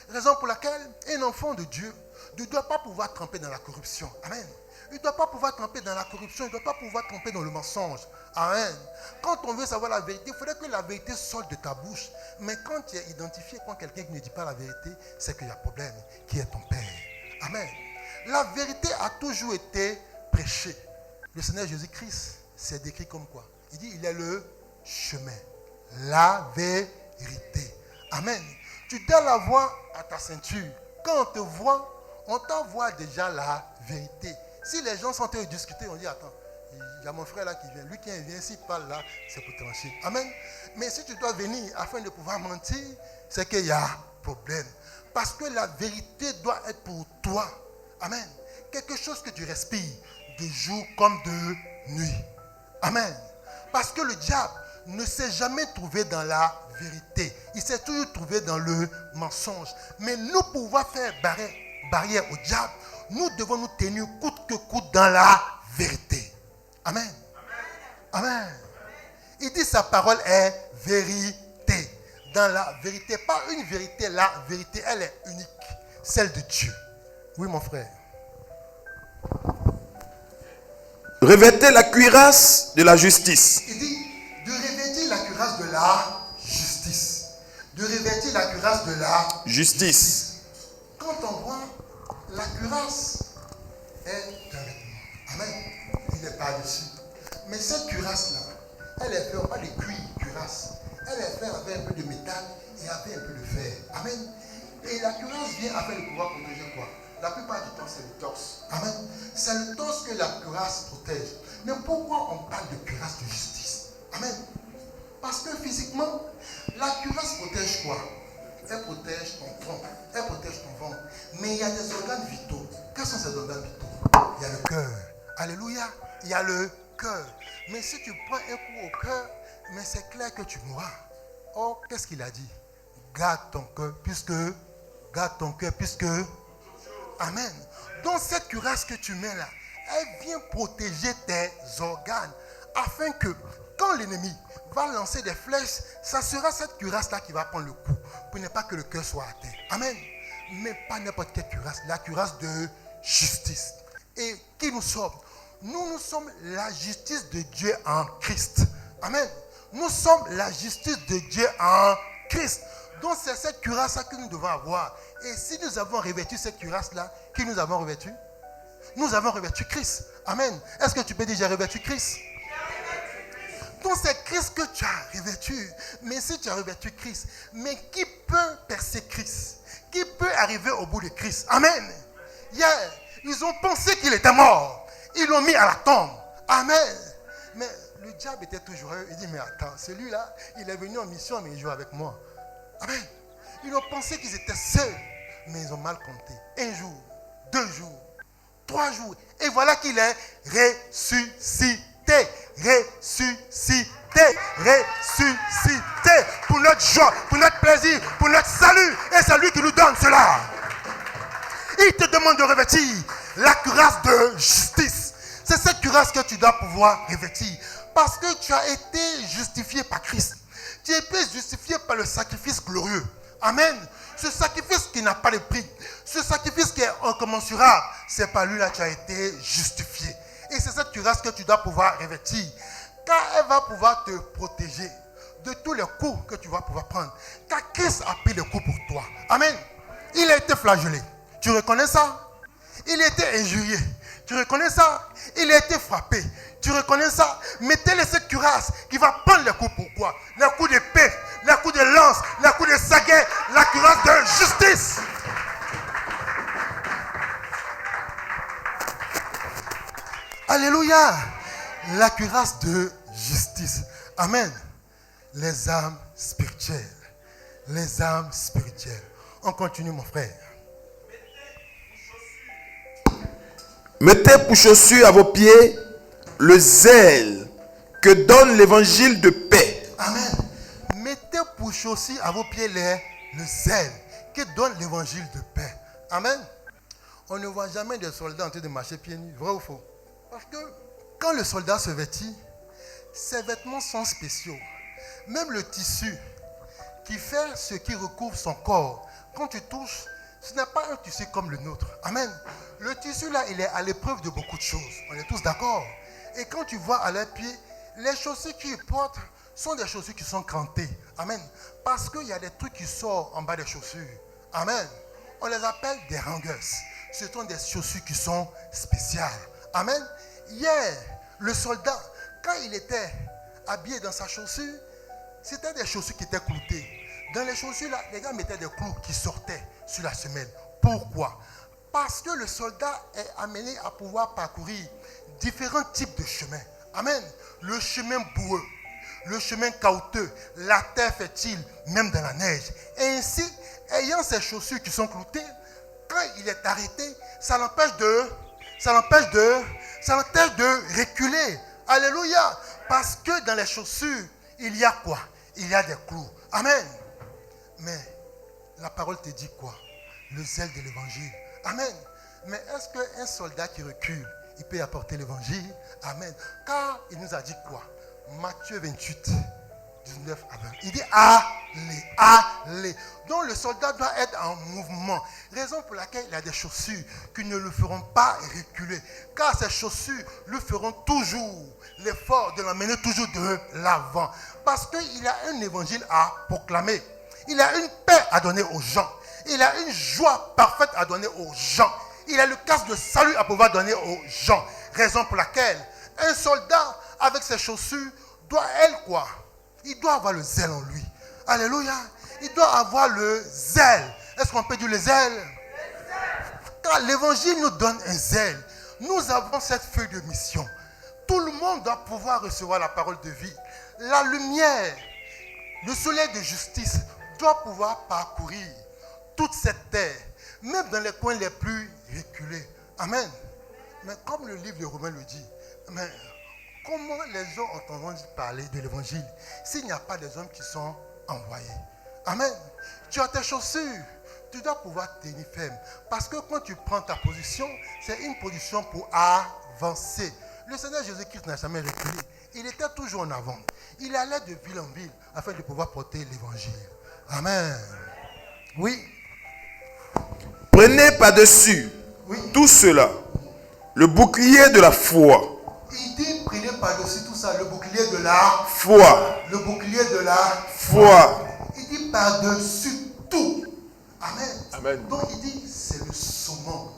Raison pour laquelle un enfant de Dieu ne doit pas pouvoir tremper dans la corruption. Amen. Il ne doit pas pouvoir tremper dans la corruption. Il ne doit pas pouvoir tremper dans le mensonge. Amen. Quand on veut savoir la vérité, il faudrait que la vérité sorte de ta bouche. Mais quand tu es identifié comme quelqu'un qui ne dit pas la vérité, c'est qu'il y a problème, qui est ton Père. Amen. La vérité a toujours été prêchée. Le Seigneur Jésus-Christ s'est décrit comme quoi? Il dit, il est le chemin, la vérité. Amen. Tu dois la voir à ta ceinture. Quand on te voit, on t'envoie déjà la vérité. Si les gens sont en train de discuter, on dit, attends, il y a mon frère là qui vient. Lui qui vient, s'il parle là, c'est pour trancher. Amen. Mais si tu dois venir afin de pouvoir mentir, c'est qu'il y a problème. Parce que la vérité doit être pour toi. Amen. Quelque chose que tu respires de jour comme de nuit. Amen. Parce que le diable ne s'est jamais trouvé dans la vérité. Il s'est toujours trouvé dans le mensonge. Mais nous, pour pouvoir faire barrière au diable, nous devons nous tenir coûte que coûte dans la vérité. Amen. Amen. Il dit sa parole est vérité. Dans la vérité, pas une vérité, la vérité, elle est unique. Celle de Dieu. Oui, mon frère. Revêtez la cuirasse de la justice. Il dit de revêtir la cuirasse de la justice. De revêtir la cuirasse de la justice. Quand on voit la cuirasse est un vêtement. Amen. Il n'est pas dessus. Mais cette cuirasse-là, elle est faite pas de cuir, cuirasse. Elle est faite avec un peu de métal et avec un peu de fer. Amen. Et la cuirasse vient afin de pouvoir protéger quoi? La plupart du temps, c'est le torse. Amen. C'est le torse que la cuirasse protège. Mais pourquoi on parle de cuirasse de justice? Amen. Parce que physiquement, la cuirasse protège quoi? Elle protège ton front, elle protège ton ventre. Mais il y a des organes vitaux. Quels sont ces organes vitaux? Il y a le cœur. Alléluia. Il y a le cœur. Mais si tu prends un coup au cœur, mais c'est clair que tu mourras. Oh, qu'est-ce qu'il a dit? Garde ton cœur puisque... Amen. Donc cette cuirasse que tu mets là, elle vient protéger tes organes. Afin que quand l'ennemi va lancer des flèches, ça sera cette cuirasse-là qui va prendre le coup. Pour ne pas que le cœur soit atteint. Amen. Mais pas n'importe quelle cuirasse. La cuirasse de justice. Et qui nous sommes? Nous sommes la justice de Dieu en Christ. Amen. Nous sommes la justice de Dieu en Christ. Donc c'est cette cuirasse-là que nous devons avoir. Et si nous avons revêtu cette cuirasse-là, qui nous avons revêtu? Nous avons revêtu Christ. Amen. Est-ce que tu peux dire j'ai revêtu Christ? Donc c'est Christ que tu as revêtu. Mais si tu as revêtu Christ, mais qui peut percer Christ? Qui peut arriver au bout de Christ? Amen. Hier, ils ont pensé qu'il était mort. Ils l'ont mis à la tombe. Amen. Mais le diable était toujours heureux. Il dit, mais attends, celui-là, il est venu en mission, mais il joue avec moi. Amen. Ils ont pensé qu'ils étaient seuls, mais ils ont mal compté. 1 jour, 2 jours, 3 jours. Et voilà qu'il est ressuscité. Ressuscité. Ressuscité. Pour notre joie, pour notre plaisir, pour notre salut. Et c'est lui qui nous donne cela. Il te demande de revêtir la cuirasse de justice. C'est cette cuirasse que tu dois pouvoir revêtir. Parce que tu as été justifié par Christ. Tu as été justifié par le sacrifice glorieux. Amen. Ce sacrifice qui n'a pas de prix. Ce sacrifice qui est incommensurable. C'est par lui là que tu as été justifié. Et c'est cette cuirasse que tu dois pouvoir revêtir. Car elle va pouvoir te protéger de tous les coups que tu vas pouvoir prendre. Car Christ a pris les coups pour toi. Amen. Il a été flagellé. Tu reconnais ça? Il a été injurié. Tu reconnais ça? Il a été frappé. Tu reconnais ça? Mettez-le cette cuirasse qui va prendre les coups. Pourquoi? Les coups d'épée, les coups de lance, les coups de saguet, la cuirasse de justice. Alléluia. La cuirasse de justice. Amen. Les armes spirituelles. Les armes spirituelles. On continue, mon frère. Mettez pour chaussure à vos pieds le zèle que donne l'évangile de paix. Amen. Mettez pour chaussure à vos pieds le zèle que donne l'évangile de paix. Amen. On ne voit jamais des soldats en train de marcher pieds nus. Vrai ou faux? Parce que quand le soldat se vêtit, ses vêtements sont spéciaux. Même le tissu qui fait ce qui recouvre son corps, quand tu touches, ce n'est pas un tissu comme le nôtre. Amen. Le tissu là, il est à l'épreuve de beaucoup de choses. On est tous d'accord. Et quand tu vois à leurs pieds, les chaussures qu'ils portent sont des chaussures qui sont crantées. Amen. Parce qu'il y a des trucs qui sortent en bas des chaussures. Amen. On les appelle des hangers. Ce sont des chaussures qui sont spéciales. Amen. Hier, le soldat, quand il était habillé dans sa chaussure, c'était des chaussures qui étaient cloutées. Dans les chaussures, là, les gars mettaient des clous qui sortaient sur la semelle. Pourquoi? Parce que le soldat est amené à pouvoir parcourir différents types de chemins. Amen. Le chemin boueux, le chemin caouteux, la terre fertile, même dans la neige. Et ainsi, ayant ces chaussures qui sont cloutées, quand il est arrêté, ça l'empêche de reculer. Alléluia. Parce que dans les chaussures, il y a quoi? Il y a des clous. Amen. Mais la parole te dit quoi? Le zèle de l'évangile. Amen. Mais est-ce qu'un soldat qui recule, il peut apporter l'évangile? Amen. Car il nous a dit quoi? Matthieu 28, 19 à 20. Il dit allez, allez. Donc le soldat doit être en mouvement. Raison pour laquelle il a des chaussures qui ne le feront pas reculer. Car ces chaussures lui feront toujours l'effort de l'emmener toujours de l'avant. Parce qu'il a un évangile à proclamer. Il a une paix à donner aux gens. Il a une joie parfaite à donner aux gens. Il a le casque de salut à pouvoir donner aux gens. Raison pour laquelle un soldat avec ses chaussures doit, quoi? Il doit avoir le zèle en lui. Alléluia. Il doit avoir le zèle. Est-ce qu'on peut dire le zèle? Car l'évangile nous donne un zèle. Nous avons cette feuille de mission. Tout le monde doit pouvoir recevoir la parole de vie. La lumière, le soleil de justice doit pouvoir parcourir toute cette terre, même dans les coins les plus reculés. Amen. Mais comme le livre de Romains le dit, mais comment les gens entendront parler de l'évangile s'il n'y a pas des hommes qui sont envoyés? Amen. Tu as tes chaussures, tu dois pouvoir tenir ferme. Parce que quand tu prends ta position, c'est une position pour avancer. Le Seigneur Jésus-Christ n'a jamais reculé. Il était toujours en avant. Il allait de ville en ville afin de pouvoir porter l'évangile. Amen. Oui. Prenez par-dessus tout cela le bouclier de la foi. Il dit prenez par-dessus tout ça le bouclier de la foi. Le bouclier de la foi. Il dit par-dessus tout. Amen. Amen. Donc il dit c'est le summum.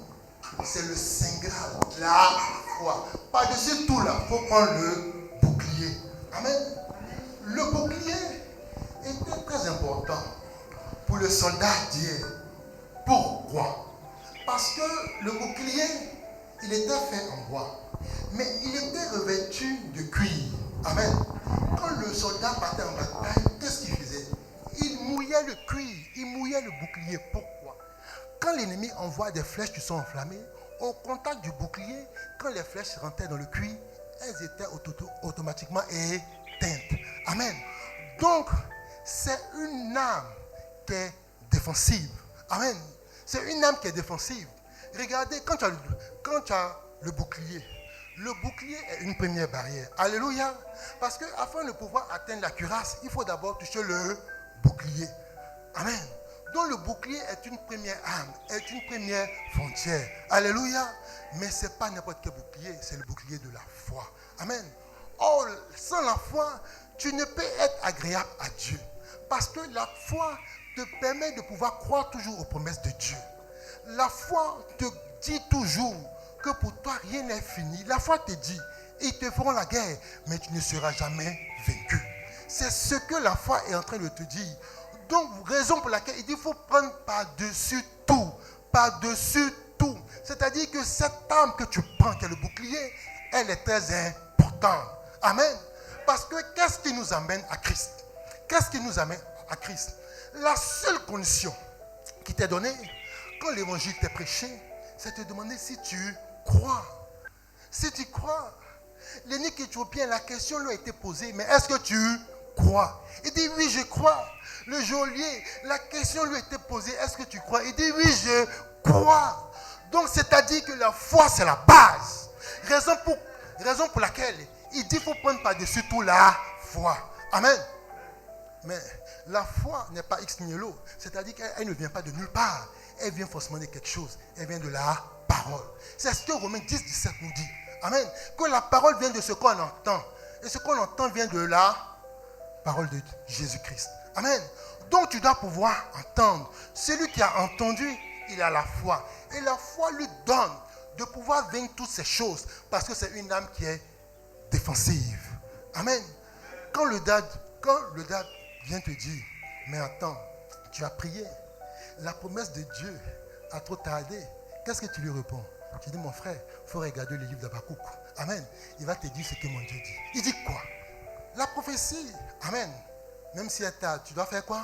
C'est le saint grade. La foi. Par-dessus tout là, il faut prendre le bouclier. Amen. Le bouclier était très important pour le soldat d'hier. Pourquoi? Parce que le bouclier, il était fait en bois, mais il était revêtu de cuir. Amen. Quand le soldat partait en bataille, qu'est-ce qu'il faisait? Il mouillait le cuir, il mouillait le bouclier. Pourquoi? Quand l'ennemi envoie des flèches qui sont enflammées, au contact du bouclier, quand les flèches rentraient dans le cuir, elles étaient automatiquement éteintes. Amen. Donc, c'est une âme qui est défensive. Amen. C'est une âme qui est défensive. Regardez, quand tu as le bouclier Le bouclier est une première barrière. Alléluia. Parce que afin de pouvoir atteindre la cuirasse, il faut d'abord toucher le bouclier. Amen. Donc le bouclier est une première arme, est une première frontière. Alléluia. Mais ce n'est pas n'importe quel bouclier, c'est le bouclier de la foi. Amen. Or, sans la foi, tu ne peux être agréable à Dieu. Parce que la foi te permet de pouvoir croire toujours aux promesses de Dieu. La foi te dit toujours que pour toi rien n'est fini. La foi te dit, ils te feront la guerre, mais tu ne seras jamais vaincu. C'est ce que la foi est en train de te dire. Donc, raison pour laquelle il dit qu'il faut prendre par-dessus tout. Par-dessus tout. C'est-à-dire que cette arme que tu prends, qui est le bouclier, elle est très importante. Amen. Parce que qu'est-ce qui nous amène à Christ? Qu'est-ce qui nous amène à Christ? La seule condition qui t'est donnée, quand l'évangile t'est prêché, c'est de te demander si tu crois. Si tu crois. L'eunuque éthiopien, la question lui a été posée, mais est-ce que tu crois? Il dit oui, je crois. Le geôlier, la question lui a été posée, est-ce que tu crois? Il dit oui, je crois. Donc c'est-à-dire que la foi, c'est la base. Raison pour laquelle il dit qu'il faut prendre par-dessus tout la foi. Amen. Mais la foi n'est pas ex nihilo. C'est-à-dire qu'elle ne vient pas de nulle part. Elle vient forcément de quelque chose. Elle vient de la parole. C'est ce que Romains 10, 17 nous dit. Amen. Que la parole vient de ce qu'on entend. Et ce qu'on entend vient de la parole de Jésus-Christ. Amen. Donc tu dois pouvoir entendre. Celui qui a entendu, il a la foi. Et la foi lui donne de pouvoir vaincre toutes ces choses. Parce que c'est une âme qui est défensive. Amen. Quand le dad vient te dire, mais attends, tu as prié. La promesse de Dieu a trop tardé. Qu'est-ce que tu lui réponds? Tu dis, mon frère, il faut regarder le livre d'Habakkuk. Amen. Il va te dire ce que mon Dieu dit. Il dit quoi? La prophétie. Amen. Même si elle tarde, tu dois faire quoi?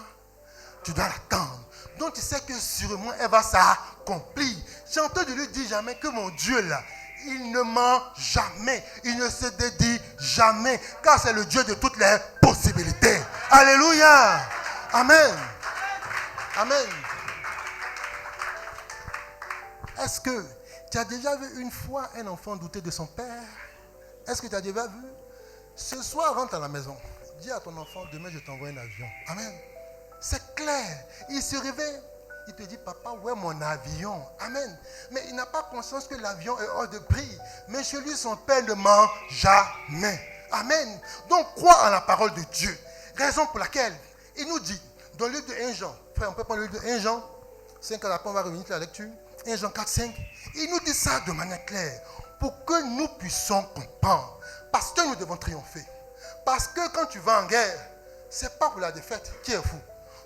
Tu dois l'attendre. Donc tu sais que sûrement elle va s'accomplir. J'ai entendu lui dire jamais que mon Dieu là, il ne ment jamais. Il ne se dédie jamais. Car c'est le Dieu de toutes les possibilités. Alléluia. Amen. Amen. Est-ce que tu as déjà vu une fois un enfant douter de son père? Est-ce que tu as déjà vu? Ce soir, rentre à la maison. Dis à ton enfant, demain je t'envoie un avion. Amen. C'est clair. Il se réveille. Il te dit, papa, où est mon avion? Amen. Mais il n'a pas conscience que l'avion est hors de prix. Mais chez lui, son père ne ment jamais. Amen. Donc, crois en la parole de Dieu. Raison pour laquelle il nous dit, dans le livre de 1 Jean, frère, on peut prendre le livre de 1 Jean, 5 ans après, on va revenir sur la lecture. 1 Jean 4, 5. Il nous dit ça de manière claire. Pour que nous puissions comprendre. Parce que nous devons triompher. Parce que quand tu vas en guerre, ce n'est pas pour la défaite qui est fou.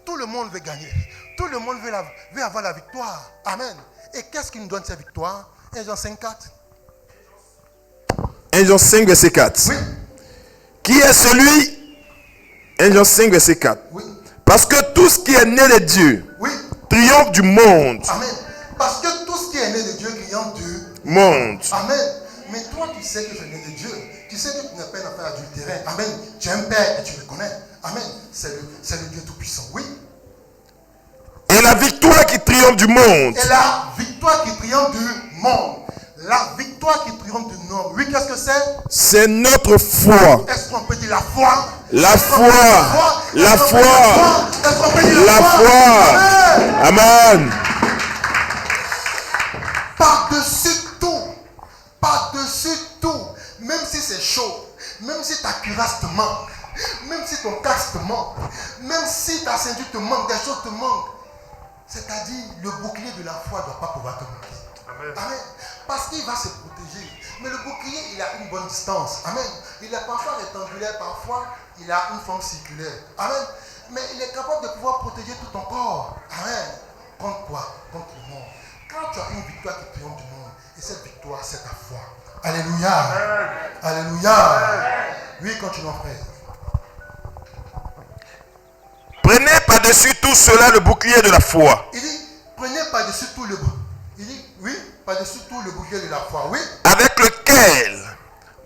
Tout le monde veut gagner. Tout le monde veut avoir la victoire. Amen. Et qu'est-ce qui nous donne cette victoire? 1 Jean 5, 4. 1 Jean 5, verset 4. Oui. Qui est celui? 1 Jean 5, verset 4. Oui. Parce que tout ce qui est né de Dieu, Oui. triomphe du monde. Amen. Parce que tout ce qui est né de Dieu triomphe du monde. Amen. Mais toi, tu sais que tu es né de Dieu. Tu sais que tu n'as pas une affaire adultéraire. Amen. Tu es un père et tu le connais. Amen. C'est le Dieu Tout-Puissant. Oui. Et la victoire qui triomphe du monde. Et la victoire qui triomphe du monde. La victoire qui triomphe du monde. Oui, qu'est-ce que c'est? C'est notre foi. Est-ce qu'on peut dire la foi? La foi. La foi. Est-ce qu'on peut dire La foi. Amen. Amen. Par-dessus tout. Par-dessus tout. Même si c'est chaud. Même si ta cuirasse te manque. Même si ton casque te manque. Même si ta ceinture te manque. Des choses te manquent. C'est-à-dire, le bouclier de la foi ne doit pas pouvoir te manquer. Amen. Amen. Parce qu'il va se protéger. Mais le bouclier, il a une bonne distance. Amen. Il est parfois rectangulaire, parfois il a une forme circulaire. Amen. Mais il est capable de pouvoir protéger tout ton corps. Amen. Contre quoi? Contre le monde. Quand tu as une victoire qui triomphe du monde, et cette victoire, c'est ta foi. Alléluia. Amen. Alléluia. Amen. Oui, continuons, frère. Prenez par-dessus tout cela le bouclier de la foi. Il dit, prenez par-dessus tout le bouclier. Il dit, oui, par-dessus tout le bouclier de la foi, oui. Avec lequel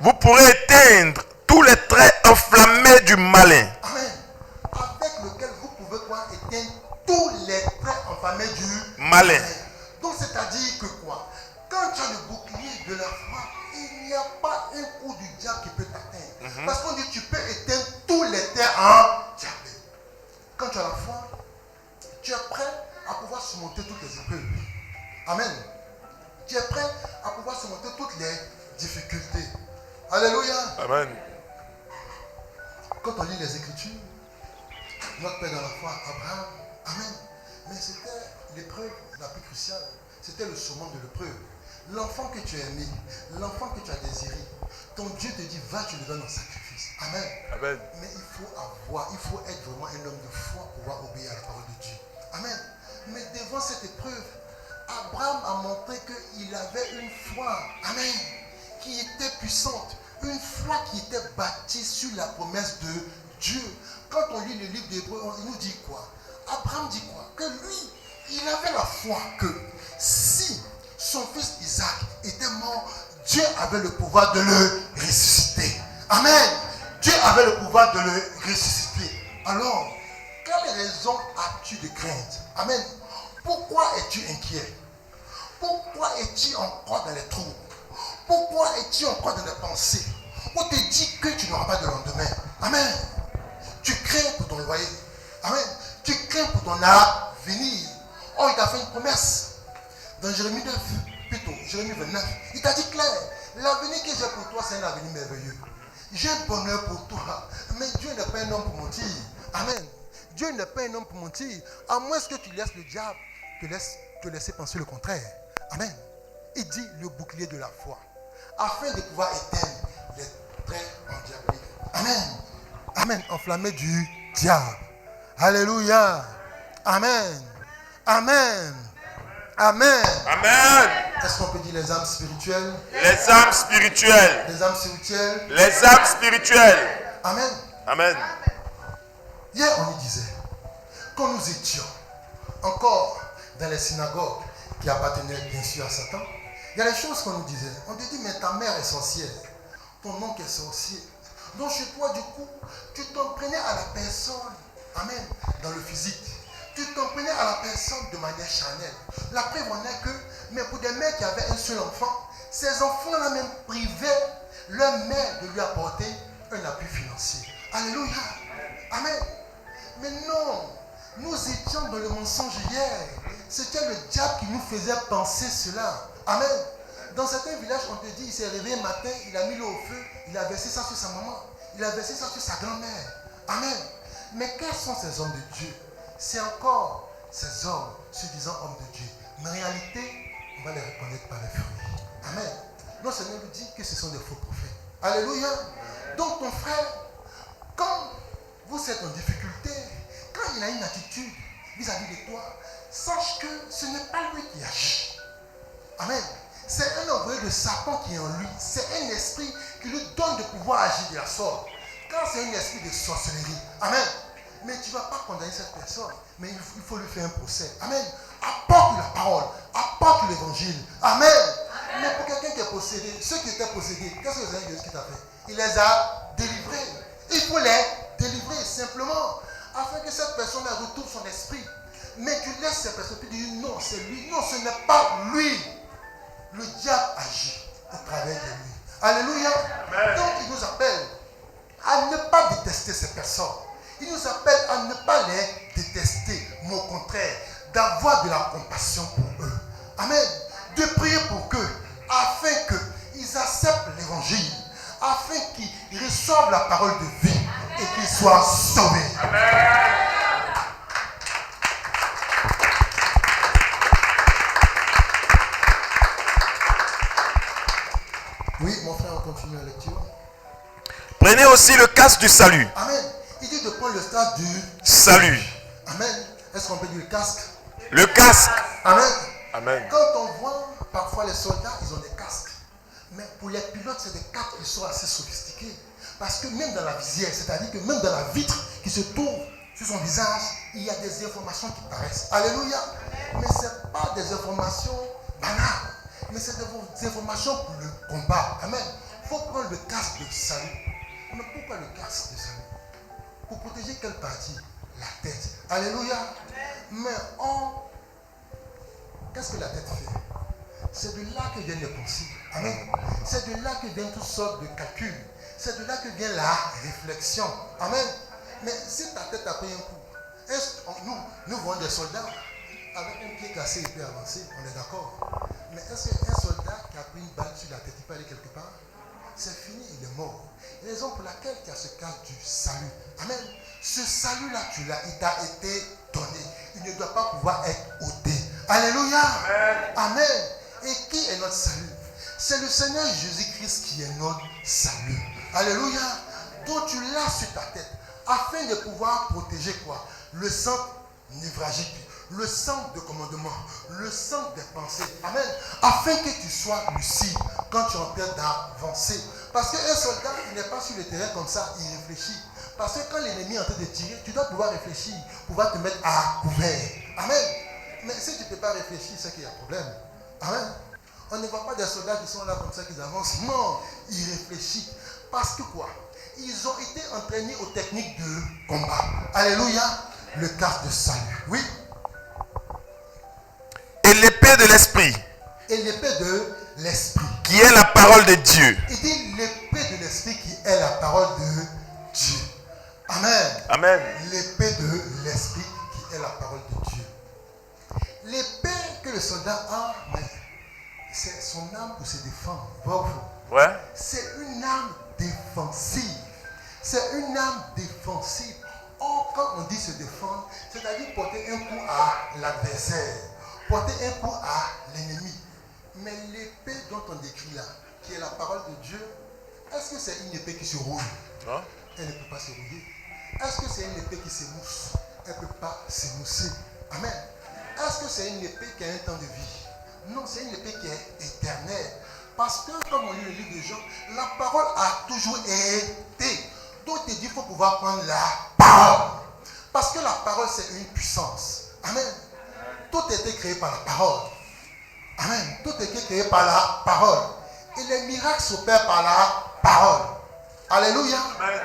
vous pourrez éteindre tous les traits enflammés du malin. Amen. Avec lequel vous pouvez quoi? Éteindre tous les traits enflammés du malin. Donc c'est-à-dire que quoi? Quand tu as le bouclier de la foi, il n'y a pas était endiablé. Quand tu as la foi, tu es prêt à pouvoir surmonter toutes les épreuves. Amen. Tu es prêt à pouvoir surmonter toutes les difficultés. Alléluia. Amen. Quand on lit les Écritures, notre Père dans la foi, Abraham, Amen. Mais c'était l'épreuve la plus cruciale. C'était le summum de l'épreuve. L'enfant que tu as aimé, l'enfant que tu as désiré, ton Dieu te dit, va, tu le donnes en sacrifice. Amen. Amen. Mais il faut être vraiment un homme de foi pour pouvoir obéir à la parole de Dieu. Amen. Mais devant cette épreuve, Abraham a montré qu'il avait une foi, amen, qui était puissante. Une foi qui était bâtie sur la promesse de Dieu. Quand on lit le livre d'Hébreux, il nous dit quoi? Abraham dit quoi? Que lui, il avait la foi que si son fils Isaac était mort, Dieu avait le pouvoir de le ressusciter. Amen. Dieu avait le pouvoir de le ressusciter. Alors, quelle raison as-tu de crainte? Amen. Pourquoi es-tu inquiet? Pourquoi es-tu encore dans les troubles? Pourquoi es-tu encore dans les pensées? On te dit que tu n'auras pas de lendemain. Amen. Tu crains pour ton loyer. Amen. Tu crains pour ton avenir. Oh, il t'a fait une promesse. Dans Jérémie 9, plutôt, Jérémie 29, il t'a dit clair, l'avenir que j'ai pour toi, c'est un avenir merveilleux. J'ai un bonheur pour toi. Mais Dieu n'est pas un homme pour mentir. Amen. Dieu n'est pas un homme pour mentir. À moins que tu laisses le diable te laisser penser le contraire. Amen. Il dit le bouclier de la foi. Afin de pouvoir éteindre les traits endiablés. Amen. Amen. Enflammé du diable. Alléluia. Amen. Amen. Amen. Amen. Est-ce qu'on peut dire les âmes spirituelles? Les âmes spirituelles. Les âmes spirituelles. Les âmes spirituelles. Amen. Amen. Hier, on y disait, quand nous étions encore dans les synagogues qui appartenaient bien sûr à Satan, il y a des choses qu'on nous disait. On te dit, mais ta mère est sorcière, ton oncle est sorcier. Donc chez toi, du coup, tu t'en prenais à la personne, amen, dans le physique. Tu t'en prenais à la personne de manière charnelle. La preuve en est que, mais pour des mères qui avaient un seul enfant, ces enfants-là même privaient leur mère de lui apporter un appui financier. Alléluia. Amen. Mais non, nous étions dans le mensonge hier. C'était le diable qui nous faisait penser cela. Amen. Dans certains villages, on te dit, il s'est réveillé un matin, il a mis l'eau au feu, il a versé ça sur sa maman, il a versé ça sur sa grand-mère. Amen. Mais quels sont ces hommes de Dieu? C'est encore ces hommes, se disant hommes de Dieu. Mais en réalité, on va les reconnaître par les fruits. Amen. Non, Seigneur nous dit que ce sont des faux prophètes. Alléluia. Donc ton frère, quand vous êtes en difficulté, quand il a une attitude vis-à-vis de toi, sache que ce n'est pas lui qui agit. Amen. C'est un envoyé de Satan qui est en lui. C'est un esprit qui lui donne de pouvoir agir de la sorte. Quand c'est un esprit de sorcellerie. Amen. Mais tu ne vas pas condamner cette personne. Mais il faut lui faire un procès. Amen. Apporte la parole. Apporte l'évangile. Amen. Mais pour quelqu'un qui est possédé, ceux qui étaient possédés, qu'est-ce que vous avez dit qu'il t'a fait? Il les a délivrés. Il faut les délivrer simplement. Afin que cette personne retrouve son esprit. Mais tu laisses cette personne et tu dis non, c'est lui. Non, ce n'est pas lui. Le diable agit au travers de lui. Alléluia. Amen. Donc il nous appelle à ne pas détester ces personnes. Il nous appelle à ne pas les détester, mais au contraire, d'avoir de la compassion pour eux. Amen. De prier pour eux, afin qu'ils acceptent l'évangile, afin qu'ils reçoivent la parole de vie et qu'ils soient sauvés. Amen. Oui, mon frère, on continue la lecture. Prenez aussi le casque du salut. Amen. Il dit de prendre le casque du salut. Amen. Est-ce qu'on peut dire le casque? Le casque. Amen. Amen. Quand on voit parfois les soldats, ils ont des casques. Mais pour les pilotes, c'est des casques qui sont assez sophistiqués. Parce que même dans la visière, c'est-à-dire que même dans la vitre qui se trouve sur son visage, il y a des informations qui paraissent. Alléluia. Mais ce n'est pas des informations banales. Mais c'est des informations pour le combat. Amen. Il faut prendre le casque de salut. Mais pourquoi le casque de salut? Pour protéger quelle partie? La tête. Alléluia. Mais qu'est-ce que la tête fait? C'est de là que viennent les pensées. Amen. C'est de là que viennent toutes sortes de calculs. C'est de là que vient la réflexion. Amen. pris un coup. Nous voyons des soldats avec un pied cassé et peut avancer, on est d'accord. Mais est-ce qu'un soldat qui a pris une balle sur la tête, il peut aller quelque part? C'est fini, il est mort. Raison pour laquelle tu as ce cas du salut. Amen. Ce salut-là, tu l'as, il t'a été donné. Il ne doit pas pouvoir être ôté. Alléluia. Amen. Amen. Et qui est notre salut? C'est le Seigneur Jésus-Christ qui est notre salut. Alléluia. Donc tu l'as sur ta tête afin de pouvoir protéger quoi? Le sang névragique, le sang de commandement, le sang des pensées. Amen. Afin que tu sois lucide quand tu es en train d'avancer. Parce qu'un soldat, il n'est pas sur le terrain comme ça, il réfléchit. Parce que quand l'ennemi est en train de tirer, tu dois pouvoir réfléchir, pouvoir te mettre à couvert. Amen. Mais si tu ne peux pas réfléchir, c'est qu'il y a un problème. Amen. On ne voit pas des soldats qui sont là comme ça, qui avancent. Non, ils réfléchissent. Parce que quoi? Ils ont été entraînés aux techniques de combat. Alléluia. Le cas de salut. Oui. Et l'épée de l'esprit. Et l'épée de l'esprit. Qui est la parole de Dieu. Il dit l'épée de l'esprit qui est la parole de Dieu. Amen. Amen. L'épée de l'esprit qui est la parole de Dieu. L'épée que le soldat a, mais c'est son arme pour se défendre. Ouais. C'est une arme défensive. C'est une arme défensive. Or, quand on dit se défendre, c'est-à-dire porter un coup à l'adversaire, porter un coup à l'ennemi. Mais l'épée dont on décrit là, qui est la parole de Dieu, est-ce que c'est une épée qui se rouille? Non. Elle ne peut pas se rouiller. Est-ce que c'est une épée qui s'émousse? Elle ne peut pas s'émousser. Amen. Est-ce que c'est une épée qui a un temps de vie? Non, c'est une épée qui est éternelle. Parce que, comme on lit le livre de Jean, la parole a toujours été. Donc, il dit qu'il faut pouvoir prendre la parole. Parce que la parole, c'est une puissance. Amen. Tout a été créé par la parole. Amen. Tout a été créé par la parole. Et les miracles s'opèrent par la parole. Alléluia. Amen.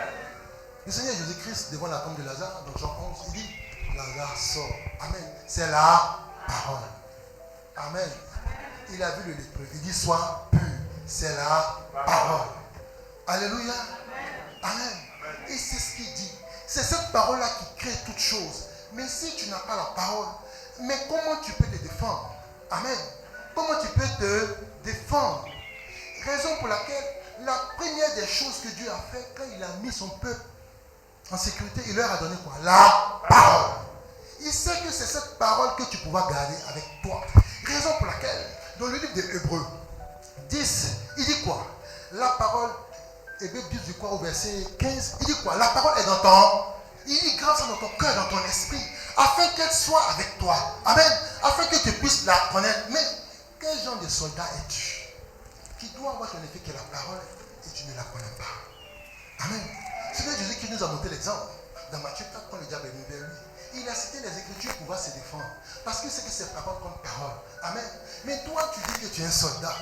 Le Seigneur Jésus-Christ, devant la tombe de Lazare, dans Jean 11, il dit, Lazare sort. Amen. C'est la parole. Amen. Il a vu le lépreux. Il dit, sois pur. C'est la parole. Alléluia. Amen. Et c'est ce qu'il dit. C'est cette parole-là qui crée toutes choses. Mais si tu n'as pas la parole, mais comment tu peux te défendre? Amen. Comment tu peux te défendre? Raison pour laquelle la première des choses que Dieu a fait quand il a mis son peuple en sécurité, il leur a donné quoi? La parole. Il sait que c'est cette parole que tu pourras garder avec toi. Raison pour laquelle, dans le livre des Hébreux 10, il dit quoi? La parole, Hébreux 10 du quoi au verset 15, il dit quoi? La parole est dans ton... Il dit grave ça dans ton cœur, dans ton esprit, afin qu'elle soit avec toi. Amen. Afin que tu puisses la connaître. Mais quel genre de soldat es-tu qui doit avoir ton effet que la parole et tu ne la connais pas? Amen. C'est Jésus qui nous a montré l'exemple. Dans Matthieu 4, quand le diable est venu vers lui, il a cité les Écritures pour pouvoir se défendre. Parce que c'est que c'est parole comme parole. Amen. Mais toi, tu dis que tu es un soldat,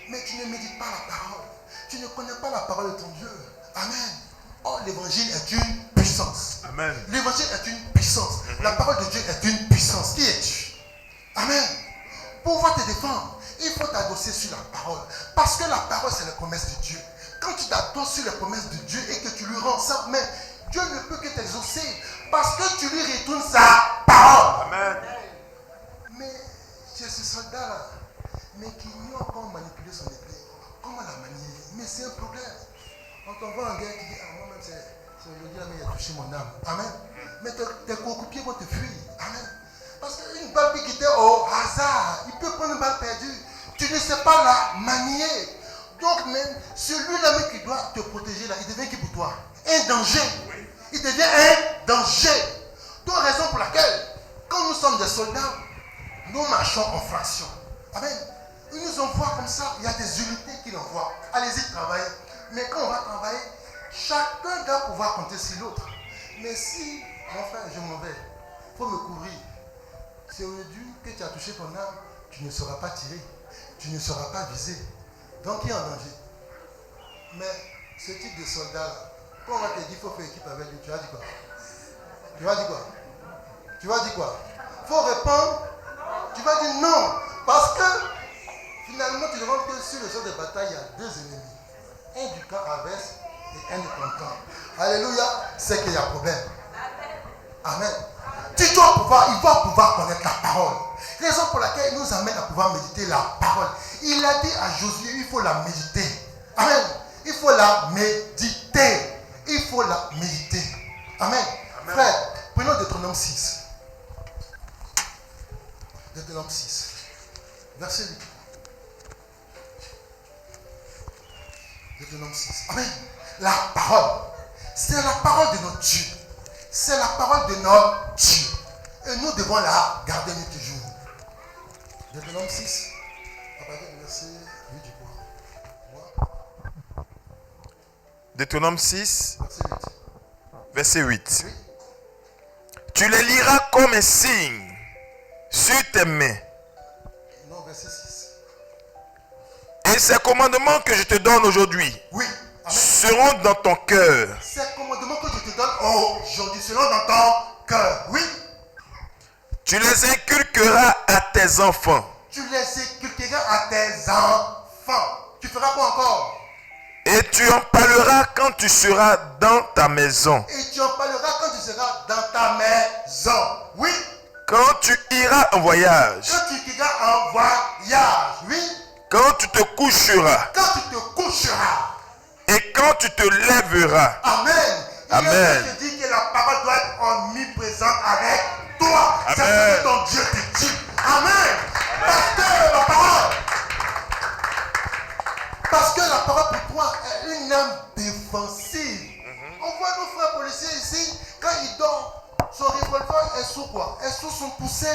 mais tu ne médites pas la parole. Tu ne connais pas la parole de ton Dieu. Amen. Or, l'évangile est une puissance. Amen. L'évangile est une puissance. La parole de Dieu est une puissance. Qui es-tu? Amen. Pour pouvoir te défendre, il faut t'adosser sur la parole. Parce que la parole, c'est la promesse de Dieu. Quand tu t'adosses sur les promesses de Dieu et que tu lui rends ça, mais Dieu ne peut que t'exaucer. Parce que tu lui retournes sa parole. Amen. Mais c'est ce soldat-là, mais qui ignore comment manipuler son épée. Comment la manier? Mais c'est un problème. On t'envoie en guerre qui dit, ah, moi-même, c'est aujourd'hui, là, mais il a touché mon âme. Amen. Mais tes coéquipiers vont te fuir. Amen. Parce qu'une balle peut quitter au hasard. Il peut prendre une balle perdue. Tu ne sais pas la manier. Donc, même, celui-là même qui doit te protéger, là, il devient qui pour toi? Un danger. Il devient un danger. Donc, raison pour laquelle, quand nous sommes des soldats, nous marchons en fraction. Amen. Ils nous envoient comme ça. Il y a des unités qui l'envoient. Allez-y travailler. Mais quand on va travailler, chacun doit pouvoir compter sur l'autre. Mais si, mon frère, je m'en vais, il faut me couvrir. C'est aujourd'hui que tu as touché ton âme, tu ne seras pas tiré, tu ne seras pas visé. Donc il est en danger. Mais ce type de soldat-là, quand on va te dire qu'il faut faire équipe avec lui, tu vas dire quoi? Tu vas dire quoi? Tu vas dire quoi? Il faut répondre. Tu vas dire non. Parce que finalement, tu te rends compte que sur le champ de bataille, il y a deux ennemis. Un du camp adverse et un du ton camp. Alléluia, c'est qu'il y a problème. Amen. Il doit pouvoir connaître la parole. Raison pour laquelle il nous amène à pouvoir méditer la parole. Il a dit à Josué, il faut la méditer. Amen. Il faut la méditer. Il faut la méditer. Amen. Amen. Frère, prenons Deutéronome 6. Deutéronome 6. Verset 8. Deutéronome 6. Amen. La parole. C'est la parole de notre Dieu. C'est la parole de notre Dieu. Et nous devons la garder nous toujours. Deutéronome 6, à partir du verset 8 du point. Deutéronome 6, Verset 8. verset 8. Oui. Tu les liras comme un signe sur tes mains. Non, verset 6. Et ces commandements que je te donne aujourd'hui Oui. Amen. seront dans ton cœur. Ces commandements que je te donne aujourd'hui seront dans ton cœur. Oui. Tu les inculqueras à tes enfants. Tu les inculqueras à tes enfants. Tu feras quoi encore? Et tu en parleras quand tu seras dans ta maison. Et tu en parleras quand tu seras dans ta maison. Oui. Quand tu iras en voyage. Quand tu iras en voyage. Oui. Quand tu te coucheras. Quand tu te coucheras. Et quand tu te lèveras. Amen. Amen. Il te dit que la parole doit être omniprésente avec toi. Amen. C'est ce que ton Dieu te dit. Amen. Parce que la parole pour toi est une âme défensive. On voit nos frères policiers ici, quand ils dorment, son revolver est sous quoi? Est sous son coussin.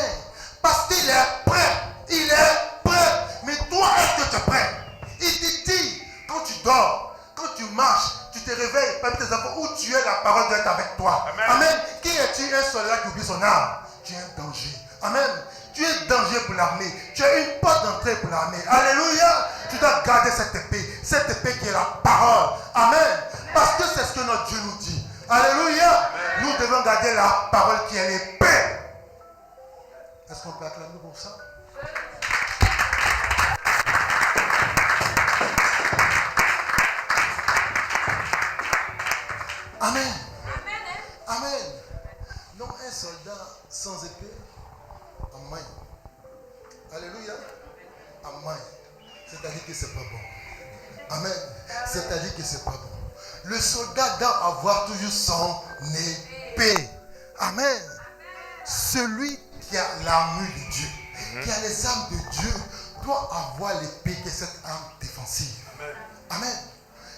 Parce qu'il est prêt. Il est prêt. Mais toi, est-ce que tu es prêt? Il te dit, quand tu dors, quand tu marches, tu te réveilles, parmi tes enfants, où tu es, la parole doit être avec toi. Amen. Amen. Qui es-tu, un soldat qui oublie son arme? Tu es un danger. Amen. Tu es un danger pour l'armée. Tu es une porte d'entrée pour l'armée. Alléluia. Tu dois garder cette épée. Cette épée qui est la parole. Amen. Parce que c'est ce que notre Dieu nous dit. Alléluia. Amen. Nous devons garder la parole qui est l'épée. Est-ce qu'on peut acclamer pour ça? Amen. Amen. Non, un soldat sans épée, en main. Alléluia. En main. C'est-à-dire que c'est pas bon. Amen. C'est-à-dire que c'est pas bon. Le soldat doit avoir toujours son épée. Amen. Celui qui a l'armure de Dieu, qui a les armes de Dieu, doit avoir l'épée qui est cette arme défensive. Amen.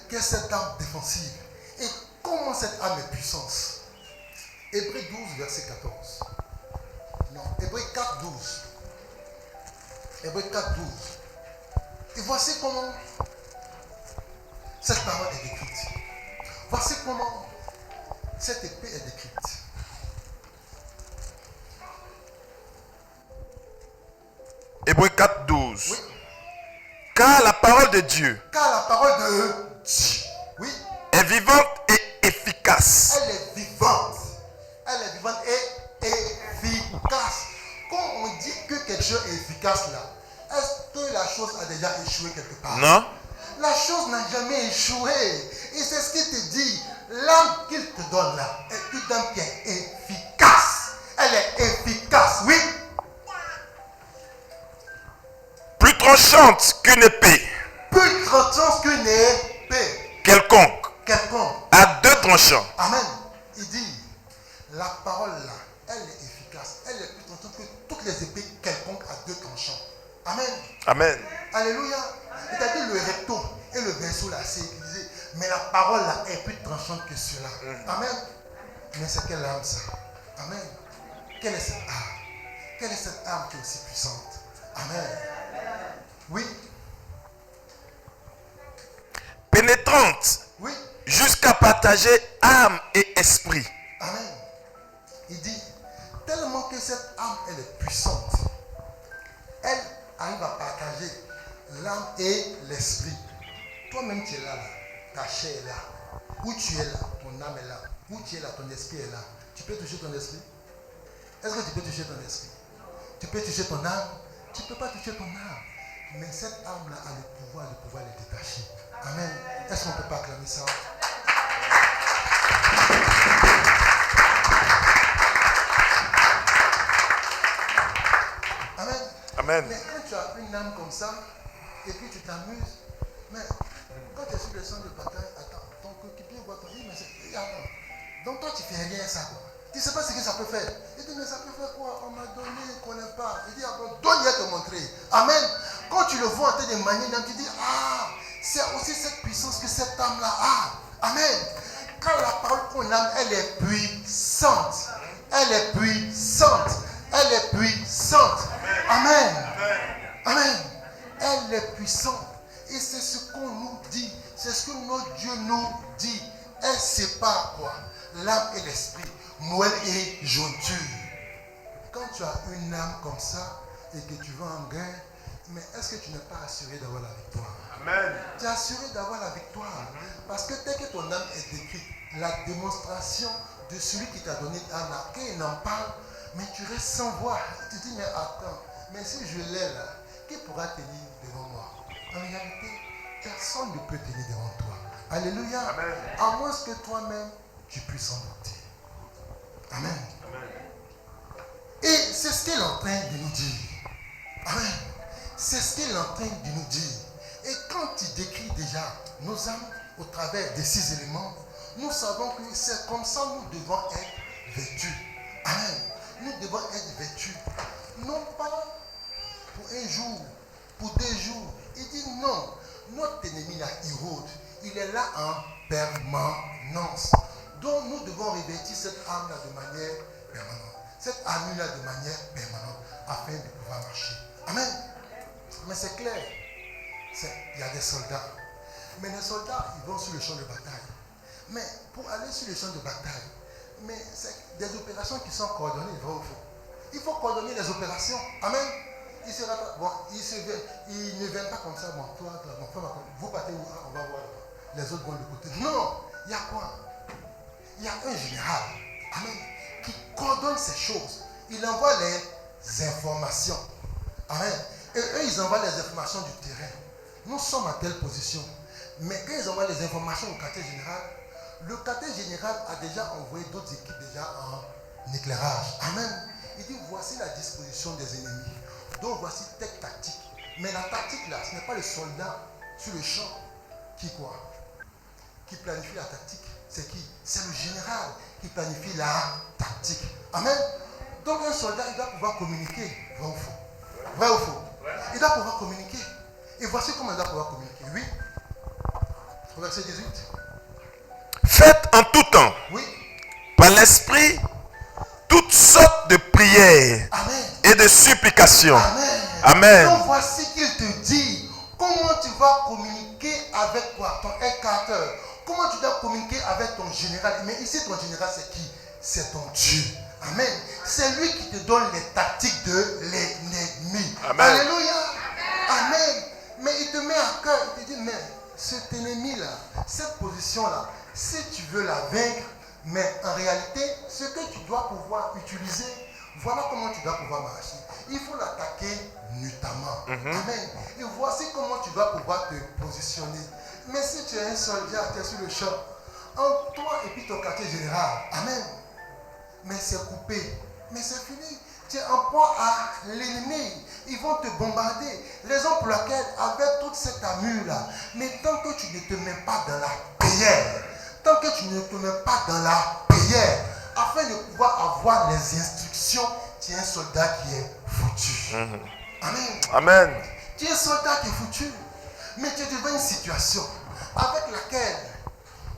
Qui est cette arme défensive. Et comment cette arme est puissante? Hébreux 12, verset 14. Non, Hébreux 4, 12. Hébreux 4, 12. Et voici comment cette parole est décrite. Voici comment cette épée est décrite. Hébreux 4, 12. Oui. Car la parole de Dieu Car la parole de Dieu, oui, est vivante et efficace. elle est vivante. Elle est vivante et efficace. Quand on dit que quelque chose est efficace là, est-ce que la chose a déjà échoué quelque part? Non. La chose n'a jamais échoué. Et c'est ce qu'il te dit. L'âme qu'il te donne là est une âme qui est efficace. Elle est efficace, oui. Plus tranchante qu'une épée Plus tranchante qu'une épée. quelconque, Quelconque. à deux tranchants. Amen. Il dit, la parole là, elle est efficace. Elle est plus tranchante que toutes les épées quelconques à deux tranchants. Amen. Amen. Alléluia. C'est-à-dire le recto et le verso là, c'est utilisé. Mais la parole là est plus tranchante que cela. Amen. Mais c'est quelle âme ça? Amen. Quelle est cette âme? Quelle est cette âme qui est aussi puissante? Amen. Oui. Pénétrante Oui. jusqu'à partager âme et esprit. Amen. Il dit, tellement que cette âme, elle est puissante, elle arrive à partager l'âme et l'esprit. Toi-même, tu es là, ta chair est là. Où tu es là, ton âme est là. Où tu es là, ton esprit est là. Tu peux toucher ton esprit? Est-ce que tu peux toucher ton esprit? Tu peux toucher ton âme? Tu ne peux pas toucher ton âme. Mais cette âme-là a le pouvoir de pouvoir les détacher. Amen. Est-ce qu'on ne peut pas acclamer ça? Amen. Mais quand tu as une âme comme ça, et puis tu t'amuses, mais quand tu es sur le champ de bataille, attends, ton coéquipier voit ton mais c'est. Attends. Donc toi tu fais rien ça quoi. Tu ne sais pas ce que ça peut faire. Il dit mais ça peut faire quoi? On m'a donné, on ne connaît pas. Il dit ah bon, donne, il va te montrer. Amen. Quand tu le vois en train de manier, tu dis ah, c'est aussi cette puissance que cette âme là a. Amen. Quand la parole qu'on a, elle est puissante. Elle est puissante. Elle est puissante. Amen. Amen. Elle est puissante. Et c'est ce qu'on nous dit. C'est ce que notre Dieu nous dit. Elle sépare quoi? L'âme et l'esprit. Moelle et jointure. Quand tu as une âme comme ça et que tu vas en guerre, mais est-ce que tu n'es pas assuré d'avoir la victoire? Amen. Tu es assuré d'avoir la victoire. Parce que dès que ton âme est décrite, la démonstration de celui qui t'a donné l'âme, quand il en parle, mais tu restes sans voix. Tu te dis, mais attends, mais si je l'ai là, qui pourra tenir devant moi? En réalité, personne ne peut tenir devant toi. Alléluia. Amen. À moins que toi-même, tu puisses en douter. Amen. Amen. Et c'est ce qu'il est en train de nous dire. Amen. C'est ce qu'il est en train de nous dire. Et quand il décrit déjà nos âmes au travers de ces éléments, nous savons que c'est comme ça nous devons être vêtus. Amen. Nous devons être vêtus. Non pas pour un jour, pour 2 jours. Il dit non. Notre ennemi là, il rôde. Il est là en permanence. Donc nous devons revêtir cette âme là de manière permanente. Cette âme là de manière permanente afin de pouvoir marcher. Amen. Mais c'est clair. Il y a des soldats. Mais les soldats, ils vont sur le champ de bataille. Mais pour aller sur le champ de bataille, mais c'est des opérations qui sont coordonnées, vrai ou faux? Il faut coordonner les opérations. Amen. Ils ne viennent pas comme ça. Bon, toi, mon frère, vous partez où? On va voir. Les autres vont de côté. Non. Il y a quoi? Il y a un général. Amen. Qui coordonne ces choses. Il envoie les informations. Amen. Et eux, ils envoient les informations du terrain. Nous sommes à telle position. Mais quand ils envoient les informations au quartier général, le quartier général a déjà envoyé d'autres équipes déjà en éclairage. Amen. Il dit, voici la disposition des ennemis. Donc voici telle tactique. Mais la tactique là, ce n'est pas le soldat sur le champ qui quoi? Qui planifie la tactique. C'est qui? C'est le général qui planifie la tactique. Amen. Donc un soldat, il doit pouvoir communiquer. Vrai ou faux? Vrai ou faux? Il doit pouvoir communiquer. Et voici comment il doit pouvoir communiquer. Oui. Verset 18. Faites en tout temps, Oui. par l'esprit, toutes sortes de prières. Amen. Et de supplications. Amen. Amen. Donc voici qu'il te dit comment tu vas communiquer avec quoi? Ton écarteur. Comment tu dois communiquer avec ton général? Mais ici ton général c'est qui? C'est ton Dieu. Amen. C'est lui qui te donne les tactiques de l'ennemi. Amen. Alléluia. Amen. Mais il te met à cœur. Il te dit mais cet ennemi là, cette position là, si tu veux la vaincre, mais en réalité, ce que tu dois pouvoir utiliser, voilà comment tu dois pouvoir marcher. Il faut l'attaquer nutamment. Amen. Et voici comment tu dois pouvoir te positionner. Mais si tu es un soldat, tu es sur le champ, entre toi et puis ton quartier général, amen. Mais c'est coupé. Mais c'est fini. Tu es en proie à l'ennemi. Ils vont te bombarder. Raison pour laquelle, avec toute cette armure-là, mais tant que tu ne te mets pas dans la prière, tant que tu ne te mets pas dans la prière, afin de pouvoir avoir les instructions, tu es un soldat qui est foutu. Amen. Amen. Tu es un soldat qui est foutu. Mais tu es devant une situation avec laquelle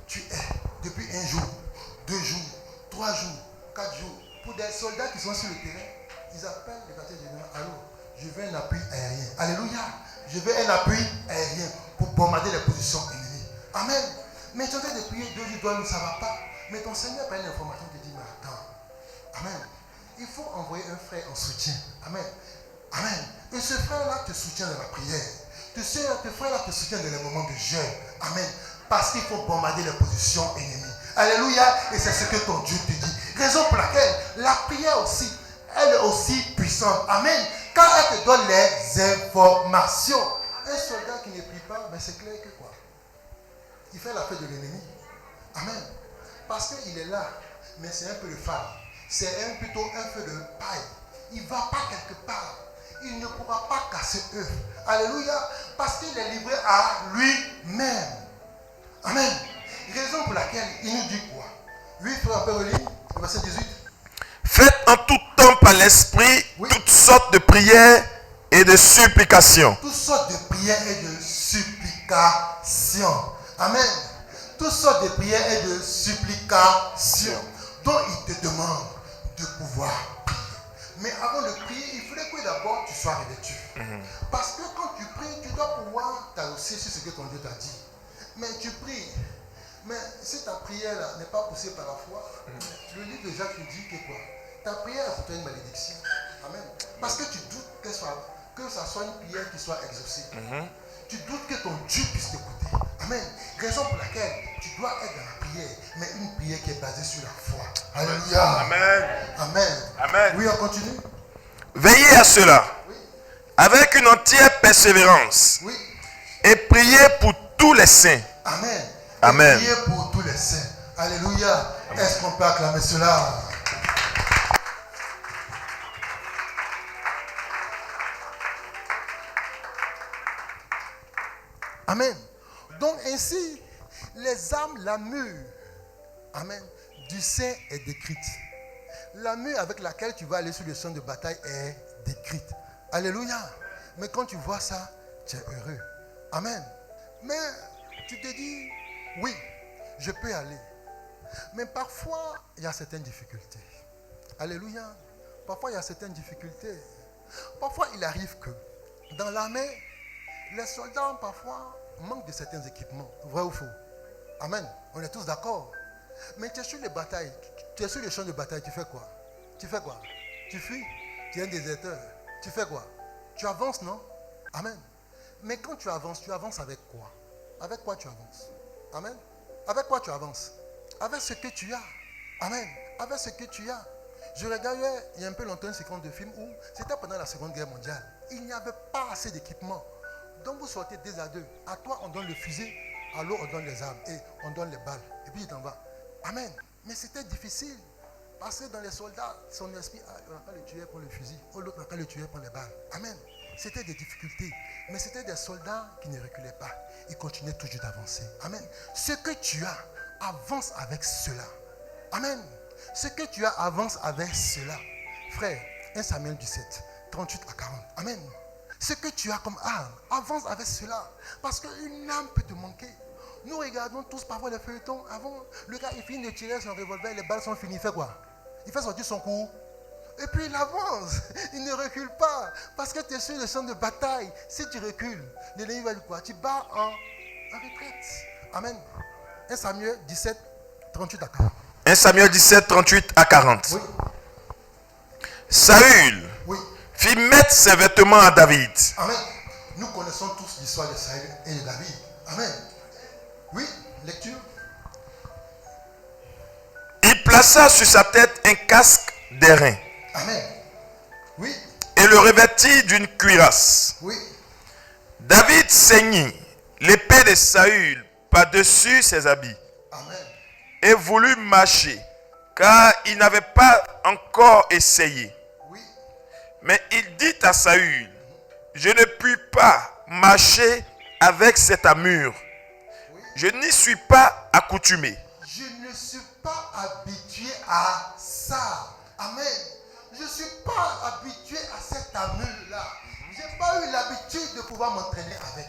tu es depuis 1 jour, 2 jours, 3 jours, 4 jours. Pour des soldats qui sont sur le terrain, ils appellent le quartier général. Allô, je veux un appui aérien. Alléluia. Je veux un appui aérien pour bombarder les positions ennemies. Amen. Mais tu es en train de prier 2 jours, 3 jours, ça ne va pas. Mais ton Seigneur prend une information et te dit, mais attends. Amen. Il faut envoyer un frère en soutien. Amen. Amen. Et ce frère-là te soutient dans la prière. Ce frère-là te soutient dans les moments de jeûne. Amen. Parce qu'il faut bombarder les positions ennemies. Alléluia. Et c'est ce que ton Dieu te dit. Raison pour laquelle la prière aussi, elle est aussi puissante. Amen. Quand elle te donne les informations. Un soldat qui ne prie pas, ben c'est clair que quoi? Il fait la fête de l'ennemi. Amen. Parce qu'il est là. Mais c'est un peu de phare. C'est plutôt un feu de paille. Il ne va pas quelque part. il ne pourra pas casser eux. Alléluia. Parce qu'il est livré à lui-même. Amen. Raison pour laquelle il nous dit quoi? Oui, il faut un peu relire le verset 18. Faites en tout temps par l'esprit toutes sortes de prières et de supplications. Toutes sortes de prières et de supplications. Amen. Toutes sortes de prières et de supplications dont il te demande de pouvoir prier. Mais avant de prier, il faudrait que d'abord tu sois revêtu. Parce que quand tu pries, tu dois pouvoir t'arrosser sur ce que ton Dieu t'a dit. Mais tu pries. Mais si ta prière là n'est pas poussée par la foi, le livre de Jacques te dit que quoi? Ta prière est pour toi une malédiction. Amen. Parce que tu doutes que ça soit une prière qui soit exaucée. Tu doutes que ton Dieu puisse t'écouter. Amen. Raison pour laquelle tu dois être dans la prière, mais une prière qui est basée sur la foi. Alléluia. Amen. Amen. Amen. Oui, on continue. Veillez à cela Oui. avec une entière persévérance Oui. et priez pour tous les saints. Amen. Amen. Et priez pour tous les saints. Alléluia. Est-ce qu'on peut acclamer cela? Amen. Donc ainsi, les armes, l'armure, amen, du saint est décrite. L'armure avec laquelle tu vas aller sur le champ de bataille est décrite. Alléluia. Mais quand tu vois ça, tu es heureux. Amen. Mais tu te dis, oui, je peux aller. Mais parfois, il y a certaines difficultés. Alléluia. Parfois, il y a certaines difficultés. Parfois, il arrive que dans l'armée, les soldats, parfois, manquent de certains équipements. Vrai ou faux? Amen. On est tous d'accord. Mais tu es sur les batailles. Tu es sur le champ de bataille. Tu fais quoi? Tu fais quoi? Tu fuis. Tu es un déserteur. Tu fais quoi? Tu avances, non? Amen. Mais quand tu avances avec quoi? Avec quoi tu avances? Amen. Avec quoi tu avances? Avec ce que tu as. Amen. Avec ce que tu as. Je regardais il y a un peu longtemps une séquence de film où c'était pendant la Seconde Guerre mondiale. Il n'y avait pas assez d'équipement. Donc vous sortez 2 à 2. À toi, on donne le fusil. À l'autre, on donne les armes. Et on donne les balles. Et puis il t'en va. Amen. Mais c'était difficile. Parce que dans les soldats, son esprit, on n'a pas le tuer pour le fusil. Ou l'autre n'a pas le tuer pour les balles. Amen. C'était des difficultés. Mais c'était des soldats qui ne reculaient pas. Ils continuaient toujours d'avancer. Amen. Ce que tu as, avance avec cela. Amen. Ce que tu as, avance avec cela. Frère, 1 Samuel 17, 38 à 40. Amen. Ce que tu as comme arme, avance avec cela. Parce qu'une arme peut te manquer. Nous regardons tous parfois les feuilletons. Avant, le gars, il finit de tirer son revolver, les balles sont finies. Il fait quoi? Il fait sortir son coup. Et puis il avance. Il ne recule pas. Parce que tu es sur le champ de bataille. Si tu recules, l'ennemi va dire quoi? Tu bats en retraite. Amen. 1 Samuel 17, 38 à 40. 1 Samuel 17, 38 à 40. Oui. Saül fit mettre ses vêtements à David. Amen. Nous connaissons tous l'histoire de Saül et de David. Amen. Oui, lecture. Il plaça sur sa tête un casque d'airain. Amen. Oui. Et le revêtit d'une cuirasse. Oui. David ceignit l'épée de Saül par-dessus ses habits. Amen. Et voulut marcher, car il n'avait pas encore essayé. Oui. Mais il dit à Saül, je ne puis pas marcher avec cette armure. Je n'y suis pas accoutumé. Je ne suis pas habitué à ça. Amen. Je ne suis pas habitué à cette armure-là. Je n'ai pas eu l'habitude de pouvoir m'entraîner avec.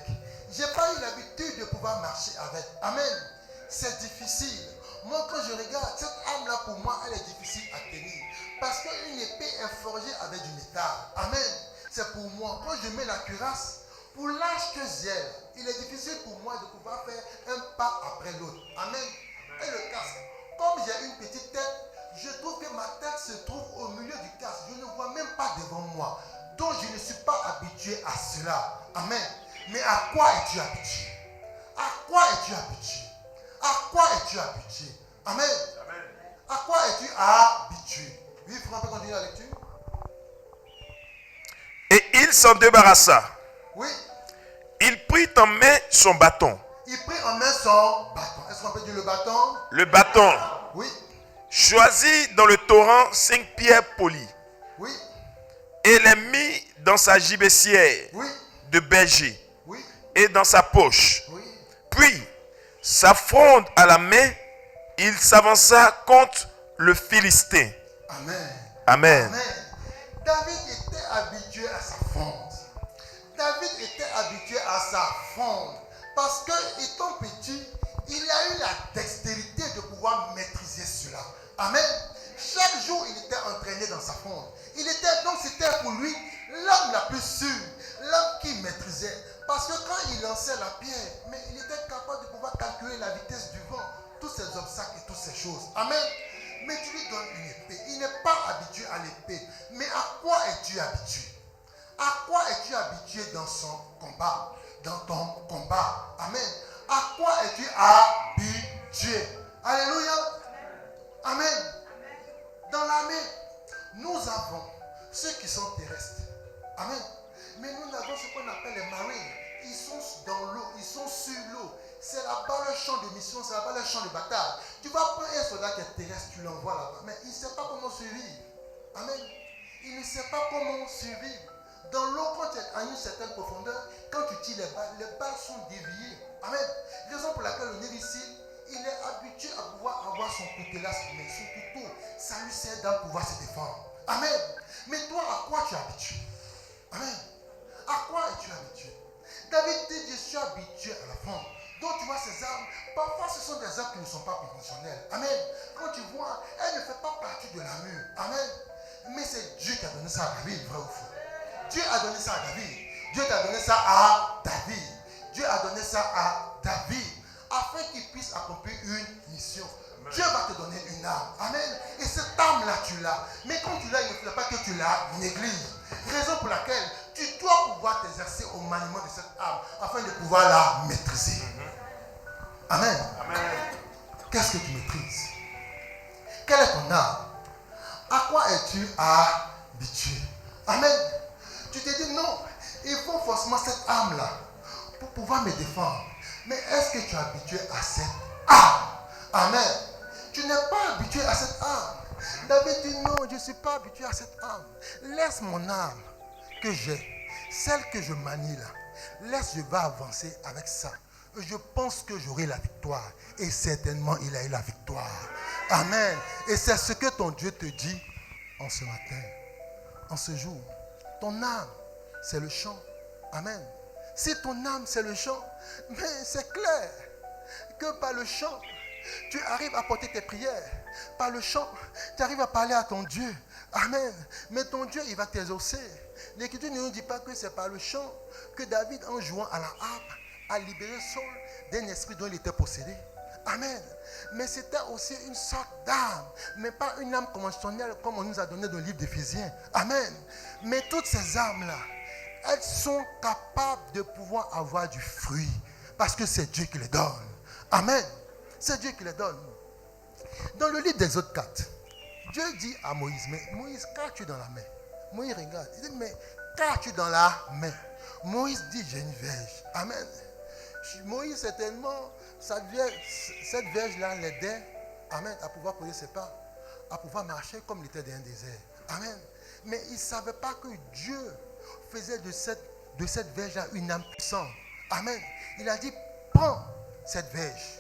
Je n'ai pas eu l'habitude de pouvoir marcher avec. Amen. C'est difficile. Moi, quand je regarde, cette arme-là, pour moi, elle est difficile à tenir. Parce qu'une épée est forgée avec du métal. Amen. C'est pour moi. Quand je mets la cuirasse, pour l'âge que j'ai, il est difficile pour moi de pouvoir faire un pas après l'autre. Amen. Et le casque, comme j'ai une petite tête, je trouve que ma tête se trouve au milieu du casque. Je ne vois même pas devant moi. Donc je ne suis pas habitué à cela. Amen. Mais à quoi es-tu habitué? À quoi es-tu habitué? À quoi es-tu habitué? Amen. Amen. À quoi es-tu habitué? Oui, il faudra continuer la lecture. Et il s'en débarrassa. Oui. Il prit en main son bâton. Il prit en main son bâton. Est-ce qu'on peut dire le bâton? Le bâton. Oui. Choisit dans le torrent 5 pierres polies. Oui. Et et les mit dans sa gibecière Oui. de berger Oui. et dans sa poche. Oui. Puis, sa fronde à la main, il s'avança contre le Philistin. Amen. Amen. Amen. David était habitué à sa fronde. David était habitué à sa fronde. Parce que, étant petit, il a eu la dextérité de pouvoir maîtriser cela. Amen. Chaque jour, il était entraîné dans sa fronde. Donc, c'était pour lui l'homme la plus sûre, l'homme qui maîtrisait. Parce que quand il lançait la pierre, mais il était capable de pouvoir calculer la vitesse du vent, tous ces obstacles et toutes ces choses. Amen. Mais tu lui donnes une épée. Il n'est pas habitué à l'épée. Mais à quoi es-tu habitué? À quoi es-tu habitué dans son combat? Dans ton combat. Amen. À quoi es-tu habitué? Alléluia. Amen. Dans l'armée, nous avons ceux qui sont terrestres. Amen. Mais nous avons ce qu'on appelle les marines. Ils sont dans l'eau, ils sont sur l'eau. C'est là-bas le champ de mission, c'est là-bas le champ de bataille. Tu vas prendre un soldat qui est terrestre, tu l'envoies là-bas. Mais il ne sait pas comment survivre. Amen. Il ne sait pas comment survivre. Dans l'eau, quand tu es à une certaine profondeur, quand tu tires les balles sont déviées. Amen. Raison pour laquelle le Navy-SEAL, il est habitué à pouvoir avoir son coutelas, mais son couteau, ça lui sert d'à pouvoir se défendre. Amen. Mais toi, à quoi tu es habitué? Amen. À quoi es-tu habitué? David dit, je suis habitué à la fronde. Donc tu vois ces armes, parfois ce sont des armes qui ne sont pas conventionnelles. Amen. Quand tu vois, elle ne fait pas partie de l'armure. Amen. Mais c'est Dieu qui a donné ça à David, vrai ou faux? Dieu a donné ça à David. Dieu t'a donné ça à David. Dieu a donné ça à David afin qu'il puisse accomplir une mission. Amen. Dieu va te donner une arme. Amen. Et cette arme-là, tu l'as. Mais quand tu l'as, il ne faut pas que tu la négliges. Raison pour laquelle tu dois pouvoir t'exercer au maniement de cette arme afin de pouvoir la maîtriser. Amen. Amen. Qu'est-ce que tu maîtrises? Quelle est ton arme? À quoi es-tu habitué? Amen. Tu te dis non, il faut forcément cette arme-là pour pouvoir me défendre. Mais est-ce que tu es habitué à cette arme? Amen. Tu n'es pas habitué à cette arme. David dit non, je ne suis pas habitué à cette arme. Laisse mon arme que j'ai, celle que je manie là. Laisse, je vais avancer avec ça. Je pense que j'aurai la victoire. Et certainement, il a eu la victoire. Amen. Et c'est ce que ton Dieu te dit en ce matin, en ce jour. Ton âme, c'est le chant. Amen. Si ton âme, c'est le chant, mais c'est clair que par le chant, tu arrives à porter tes prières. Par le chant, tu arrives à parler à ton Dieu. Amen. Mais ton Dieu, il va t'exaucer. L'Écriture ne nous dit pas que c'est par le chant que David, en jouant à la harpe, a libéré Saul d'un esprit dont il était possédé. Amen. Mais c'était aussi une sorte d'âme, mais pas une âme conventionnelle comme on nous a donné dans le livre d'Éphésiens. Amen. Mais toutes ces âmes-là, elles sont capables de pouvoir avoir du fruit parce que c'est Dieu qui les donne. Amen. C'est Dieu qui les donne. Dans le livre d'Exode 4, Dieu dit à Moïse, mais Moïse, qu'as-tu dans la main? Moïse regarde, il dit, mais qu'as-tu dans la main? Moïse dit, j'ai une verge. Amen. Moïse, certainement, cette verge-là l'aidait, amen, à pouvoir poser ses pas, à pouvoir marcher comme il était dans un désert. Amen. Mais il ne savait pas que Dieu faisait de cette verge-là une âme puissante. Amen. Il a dit, prends cette verge.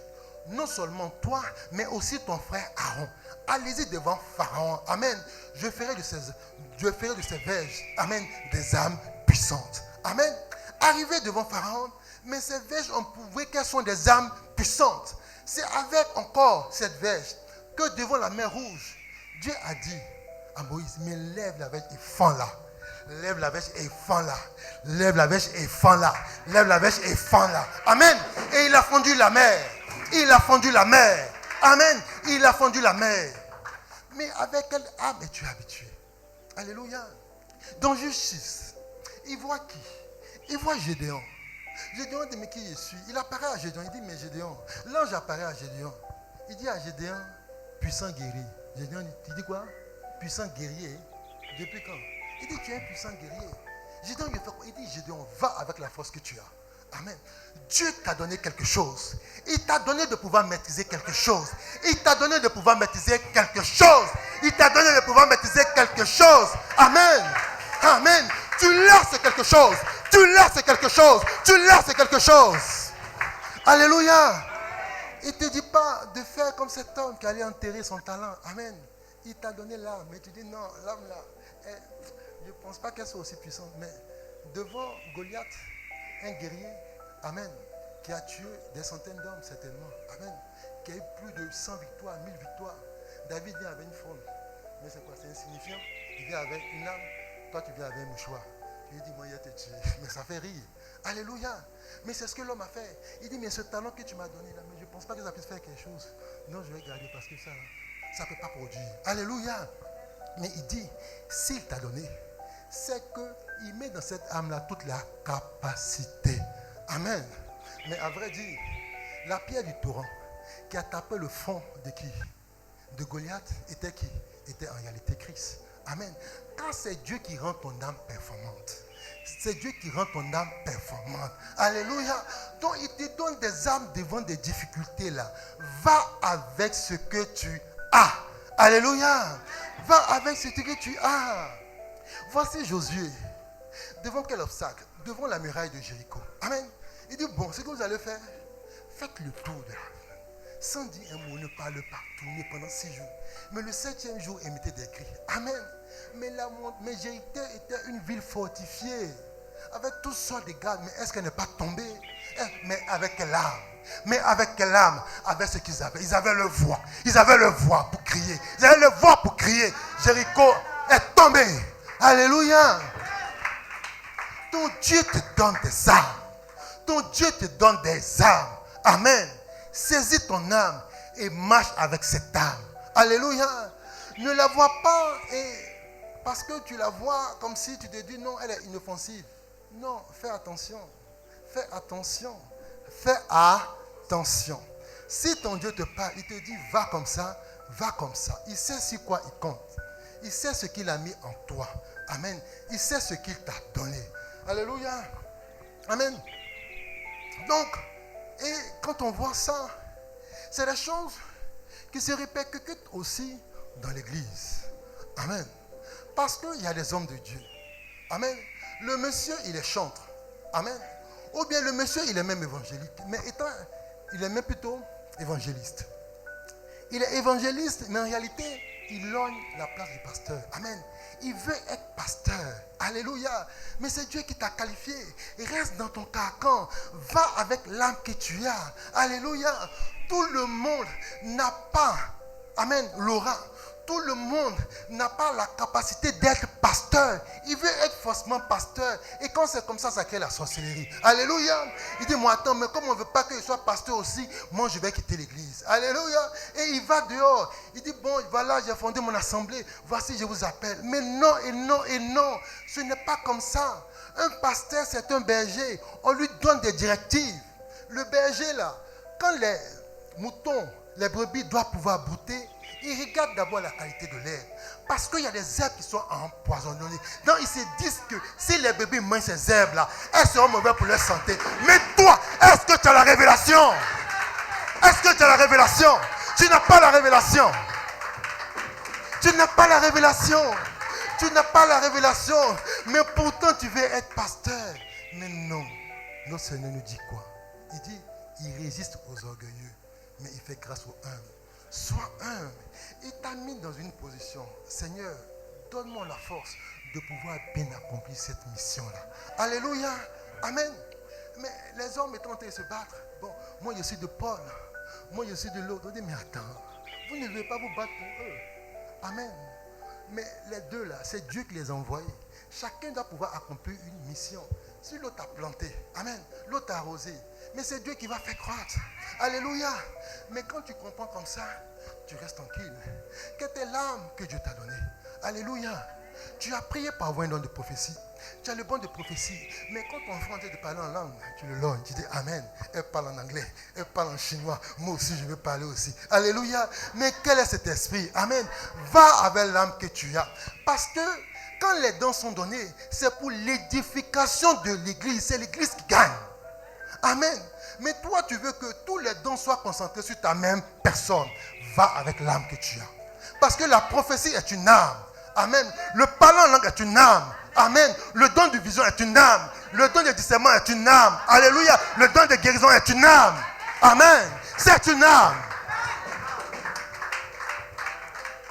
Non seulement toi, mais aussi ton frère Aaron. Allez-y devant Pharaon. Amen. Je ferai de ces verges, amen, des âmes puissantes. Amen. Arrivé devant Pharaon, mais ces verges, on pouvait qu'elles sont des âmes puissantes. C'est avec encore cette verge que devant la mer Rouge, Dieu a dit à Moïse, mais lève la verge et fends-la. Lève la verge et fends-la. Lève la verge et fends-la. Lève la verge et fends-la. Amen. Et il a fondu la mer. Il a fondu la mer. Amen. Il a fondu la mer. Mais avec quelle âme es-tu habitué? Alléluia. Dans Justice, il voit qui? Il voit Gédéon. Gédéon dit, mais qui je suis? Il apparaît à Gédéon. Il dit, mais Gédéon. L'ange apparaît à Gédéon. Il dit à Gédéon, puissant guerrier. Gédéon dit, tu dis quoi? Puissant guerrier. Depuis quand? Il dit, tu es un puissant guerrier. Gédéon lui fait quoi? Il dit, Gédéon, va avec la force que tu as. Amen. Dieu t'a donné quelque chose. Il t'a donné de pouvoir maîtriser quelque chose. Il t'a donné de pouvoir maîtriser quelque chose. Il t'a donné de pouvoir maîtriser quelque chose. Amen. Amen. Tu lances quelque chose. Tu lances quelque chose. Tu lances quelque chose. Alléluia. Il ne te dit pas de faire comme cet homme qui allait enterrer son talent. Amen. Il t'a donné l'âme. Mais tu dis non, l'âme là, je ne pense pas qu'elle soit aussi puissante. Mais devant Goliath, un guerrier, amen, qui a tué des centaines d'hommes certainement. Amen. Qui a eu plus de 100 victoires, 1000 victoires. David vient avec une fronde. Mais c'est quoi? C'est insignifiant. Il vient avec une âme. Toi, tu viens avec un mouchoir. Tu lui dis, moi, il a te tué. Mais ça fait rire. Alléluia. Mais c'est ce que l'homme a fait. Il dit, mais ce talent que tu m'as donné là, mais je ne pense pas que ça puisse faire quelque chose. Non, je vais garder parce que ça ne peut pas produire. Alléluia. Mais il dit, s'il t'a donné, c'est qu'il met dans cette âme-là toute la capacité. Amen. Mais à vrai dire, la pierre du torrent qui a tapé le fond de qui? De Goliath était qui? Était en réalité Christ. Amen. Quand c'est Dieu qui rend ton âme performante, c'est Dieu qui rend ton âme performante. Alléluia. Donc il te donne des âmes devant des difficultés là. Va avec ce que tu as. Alléluia. Va avec ce que tu as. Voici Josué. Devant quel obstacle? Devant la muraille de Jéricho. Amen. Il dit, bon, ce que vous allez faire, faites le tour de la ville. Sans dire un mot, ne parle pas, tournez pendant 6 jours. Mais le 7e jour, émettez des cris. Amen. Mais Jéricho était une ville fortifiée, avec toutes sortes de gardes. Mais est-ce qu'elle n'est pas tombée? Mais avec quelle âme? Mais avec quelle âme? Avec ce qu'ils avaient. Ils avaient le voix. Ils avaient le voix pour crier. Ils avaient le voix pour crier. Jéricho est tombé. Alléluia. Ton Dieu te donne des armes. Ton Dieu te donne des armes. Amen. Saisis ton âme et marche avec cette âme. Alléluia. Ne la vois pas parce que tu la vois comme si tu te dis non, elle est inoffensive. Non, fais attention. Fais attention. Fais attention. Si ton Dieu te parle, il te dit va comme ça, va comme ça. Il sait sur quoi il compte. Il sait ce qu'il a mis en toi. Amen. Il sait ce qu'il t'a donné. Alléluia. Amen. Donc, et quand on voit ça, c'est des choses qui se répercutent aussi dans l'église. Amen. Parce qu'il y a des hommes de Dieu. Amen. Le monsieur, il est chantre. Amen. Ou bien le monsieur, il est même évangélique. Mais il est même plutôt évangéliste. Il est évangéliste, mais en réalité, il logne la place du pasteur. Amen. Il veut être pasteur. Alléluia. Mais c'est Dieu qui t'a qualifié. Reste dans ton carcan. Va avec l'âme que tu as. Alléluia. Tout le monde n'a pas, amen, l'aura. Tout le monde n'a pas la capacité d'être pasteur. Il veut être forcément pasteur. Et quand c'est comme ça crée la sorcellerie. Alléluia. Il dit, moi, attends, mais comme on ne veut pas qu'il soit pasteur aussi, moi, je vais quitter l'église. Alléluia. Et il va dehors. Il dit, bon, voilà, j'ai fondé mon assemblée. Voici, je vous appelle. Mais non, et non, et non. Ce n'est pas comme ça. Un pasteur, c'est un berger. On lui donne des directives. Le berger, là, quand les moutons, les brebis doivent pouvoir brouter, ils regardent d'abord la qualité de l'herbe. Parce qu'il y a des herbes qui sont empoisonnées. Donc ils se disent que si les bébés mangent ces herbes-là, elles seront mauvaises pour leur santé. Mais toi, est-ce que tu as la révélation? Est-ce que tu as la révélation? Tu n'as pas la révélation. Tu n'as pas la révélation. Tu n'as pas la révélation. Mais pourtant tu veux être pasteur. Mais non. Notre Seigneur nous dit quoi? Il dit, il résiste aux orgueilleux, mais il fait grâce aux humbles. Sois humble. Il t'a mis dans une position. Seigneur, donne-moi la force de pouvoir bien accomplir cette mission-là. Alléluia. Amen. Mais les hommes étant en train de se battre. Bon, moi je suis de Paul. Moi je suis de l'autre. On dit, mais attends, vous ne devez pas vous battre pour eux. Amen. Mais les deux là, c'est Dieu qui les a envoyés. Chacun doit pouvoir accomplir une mission. Si l'autre a planté, amen, l'autre a arrosé, mais c'est Dieu qui va faire croître. Alléluia. Mais quand tu comprends comme ça, tu restes tranquille. Quelle est l'âme que Dieu t'a donnée? Alléluia. Tu as prié pour avoir un don de prophétie. Tu as le don de prophétie. Mais quand ton frère de parler en langue, tu le lognes. Tu dis amen. Elle parle en anglais. Elle parle en chinois. Moi aussi, je veux parler aussi. Alléluia. Mais quel est cet esprit? Amen. Va avec l'âme que tu as. Parce que quand les dons sont donnés, c'est pour l'édification de l'église. C'est l'église qui gagne. Amen. Mais toi, tu veux que tous les dons soient concentrés sur ta même personne. Va avec l'âme que tu as. Parce que la prophétie est une âme. Amen. Le parler en langue est une âme. Amen. Le don de vision est une âme. Le don de discernement est une âme. Alléluia. Le don de guérison est une âme. Amen. C'est une âme.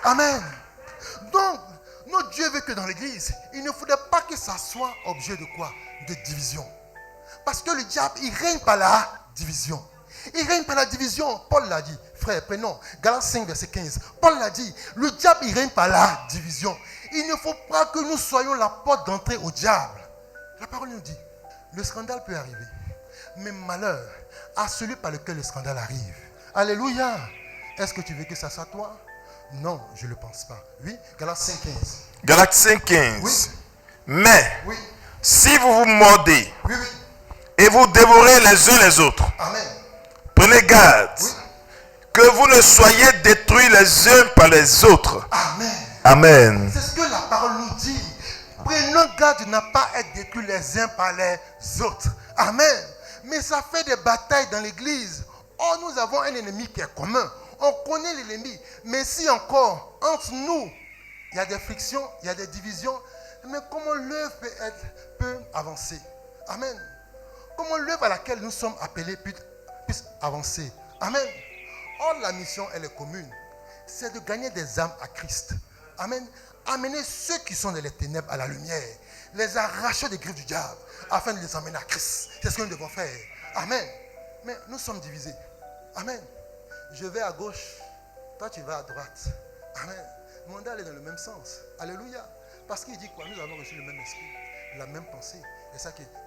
Amen. Donc, notre Dieu veut que dans l'église, il ne faudrait pas que ça soit objet de quoi? De division. Parce que le diable, il règne par la division. Il règne par la division. Paul l'a dit. Frère, prenons Galates 5, verset 15. Paul l'a dit. Le diable, il règne par la division. Il ne faut pas que nous soyons la porte d'entrée au diable. La parole nous dit, le scandale peut arriver. Mais malheur à celui par lequel le scandale arrive. Alléluia. Est-ce que tu veux que ça soit toi? Non, je ne le pense pas. Oui, Galates 5, 15. Galates 5, 15. Oui. Mais, Oui. si vous vous mordez Oui, oui. et vous dévorez les uns les autres, Amen. prenez garde Oui. que vous ne soyez détruits les uns par les autres. Amen. Amen. C'est ce que la parole nous dit. Prenons garde de ne pas être détruits les uns par les autres. Amen. Mais ça fait des batailles dans l'église. Oh, nous avons un ennemi qui est commun. On connaît l'ennemi. Mais si encore, entre nous, il y a des frictions, il y a des divisions, mais comment l'œuvre peut avancer? Amen. Comment l'œuvre à laquelle nous sommes appelés puisse avancer? Amen. Or, la mission, elle est commune. C'est de gagner des âmes à Christ. Amen. Amener ceux qui sont dans les ténèbres à la lumière. Les arracher des griffes du diable afin de les emmener à Christ. C'est ce que nous devons faire. Amen. Mais nous sommes divisés. Amen. Je vais à gauche, toi tu vas à droite. Amen. Mais on doit aller dans le même sens. Alléluia. Parce qu'il dit quoi? Nous avons reçu le même esprit, la même pensée.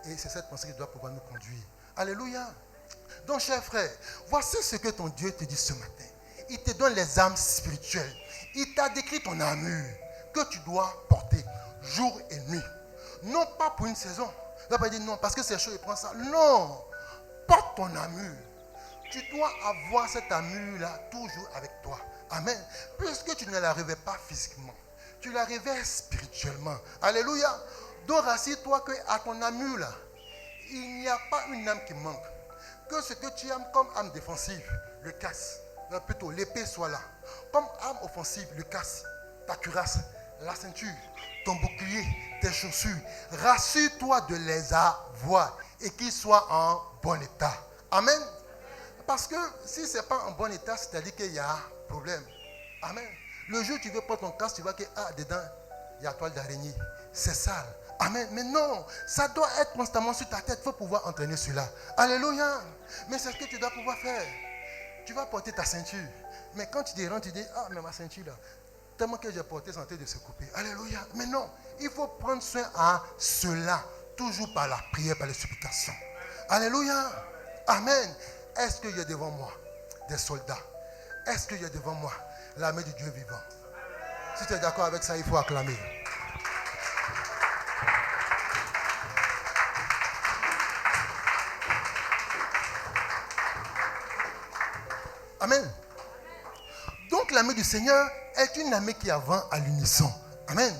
Et c'est cette pensée qui doit pouvoir nous conduire. Alléluia. Donc, chers frères, voici ce que ton Dieu te dit ce matin. Il te donne les âmes spirituelles. Il t'a décrit ton armure que tu dois porter jour et nuit. Non pas pour une saison. Il ne va pas dire non, parce que c'est chaud, il prend ça. Non. Porte ton armure. Tu dois avoir cette armure-là toujours avec toi. Amen. Puisque tu ne la revêts pas physiquement, tu la revêts spirituellement. Alléluia. Donc, rassure-toi qu'à ton armure-là, il n'y a pas une âme qui manque. Que ce que tu aimes comme âme défensive, le casse. Plutôt, l'épée soit là. Comme âme offensive, le casse, ta cuirasse, la ceinture, ton bouclier, tes chaussures. Rassure-toi de les avoir et qu'ils soient en bon état. Amen. Parce que si ce n'est pas en bon état, c'est-à-dire qu'il y a un problème. Amen. Le jour où tu veux prendre ton casque, tu vois que dedans, il y a toile d'araignée. C'est sale. Amen. Mais non, ça doit être constamment sur ta tête. Il faut pouvoir entraîner cela. Alléluia. Mais c'est ce que tu dois pouvoir faire. Tu vas porter ta ceinture. Mais quand tu rentres, tu dis, mais ma ceinture là, tellement que j'ai porté, c'est en train de se couper. Alléluia. Mais non, il faut prendre soin à cela. Toujours par la prière, par les supplications. Alléluia. Amen. Est-ce qu'il y a devant moi des soldats? Est-ce qu'il y a devant moi l'armée du Dieu vivant? Si tu es d'accord avec ça, il faut acclamer. Amen. Donc l'armée du Seigneur est une armée qui avance à l'unisson. Amen.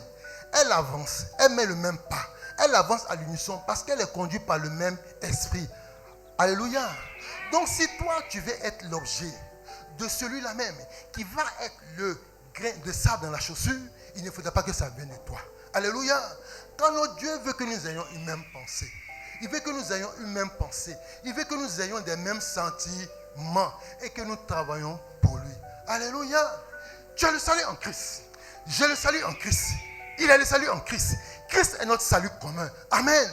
Elle avance, elle met le même pas. Elle avance à l'unisson parce qu'elle est conduite par le même esprit. Alléluia. Donc si toi tu veux être l'objet de celui-là même qui va être le grain de sable dans la chaussure, il ne faudra pas que ça vienne de toi. Alléluia. Quand notre Dieu veut que nous ayons une même pensée, il veut que nous ayons une même pensée, il veut que nous ayons des mêmes sentiments et que nous travaillons pour lui. Alléluia. Tu as le salut en Christ. J'ai le salut en Christ. Il a le salut en Christ. Christ est notre salut commun. Amen.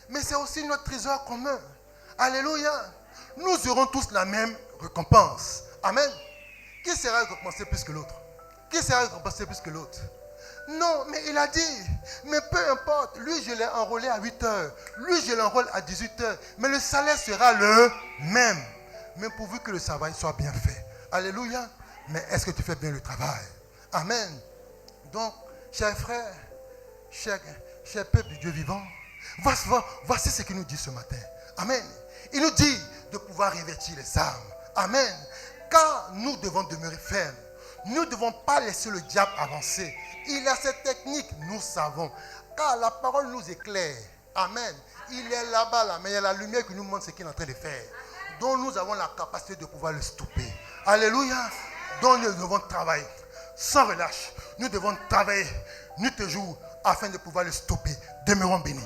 Mais c'est aussi notre trésor commun. Alléluia. Nous aurons tous la même récompense. Amen. Qui sera récompensé plus que l'autre? Qui sera récompensé plus que l'autre? Non, mais il a dit, mais peu importe, lui je l'ai enrôlé à 8 heures, lui je l'enrôle à 18 heures, mais le salaire sera le même. Mais pourvu que le travail soit bien fait. Alléluia. Mais est-ce que tu fais bien le travail? Amen. Donc, chers frères, chers peuple du Dieu vivant, voici ce qu'il nous dit ce matin. Amen. Il nous dit de pouvoir revêtir les âmes. Amen. Car nous devons demeurer fermes. Nous ne devons pas laisser le diable avancer. Il a cette technique, nous savons. Car la parole nous éclaire. Amen. Il est là-bas, mais il y a la lumière qui nous montre ce qu'il est en train de faire. Donc nous avons la capacité de pouvoir le stopper. Alléluia. Donc nous devons travailler sans relâche. Nous devons travailler nuit et jour afin de pouvoir le stopper. Demeurons bénis.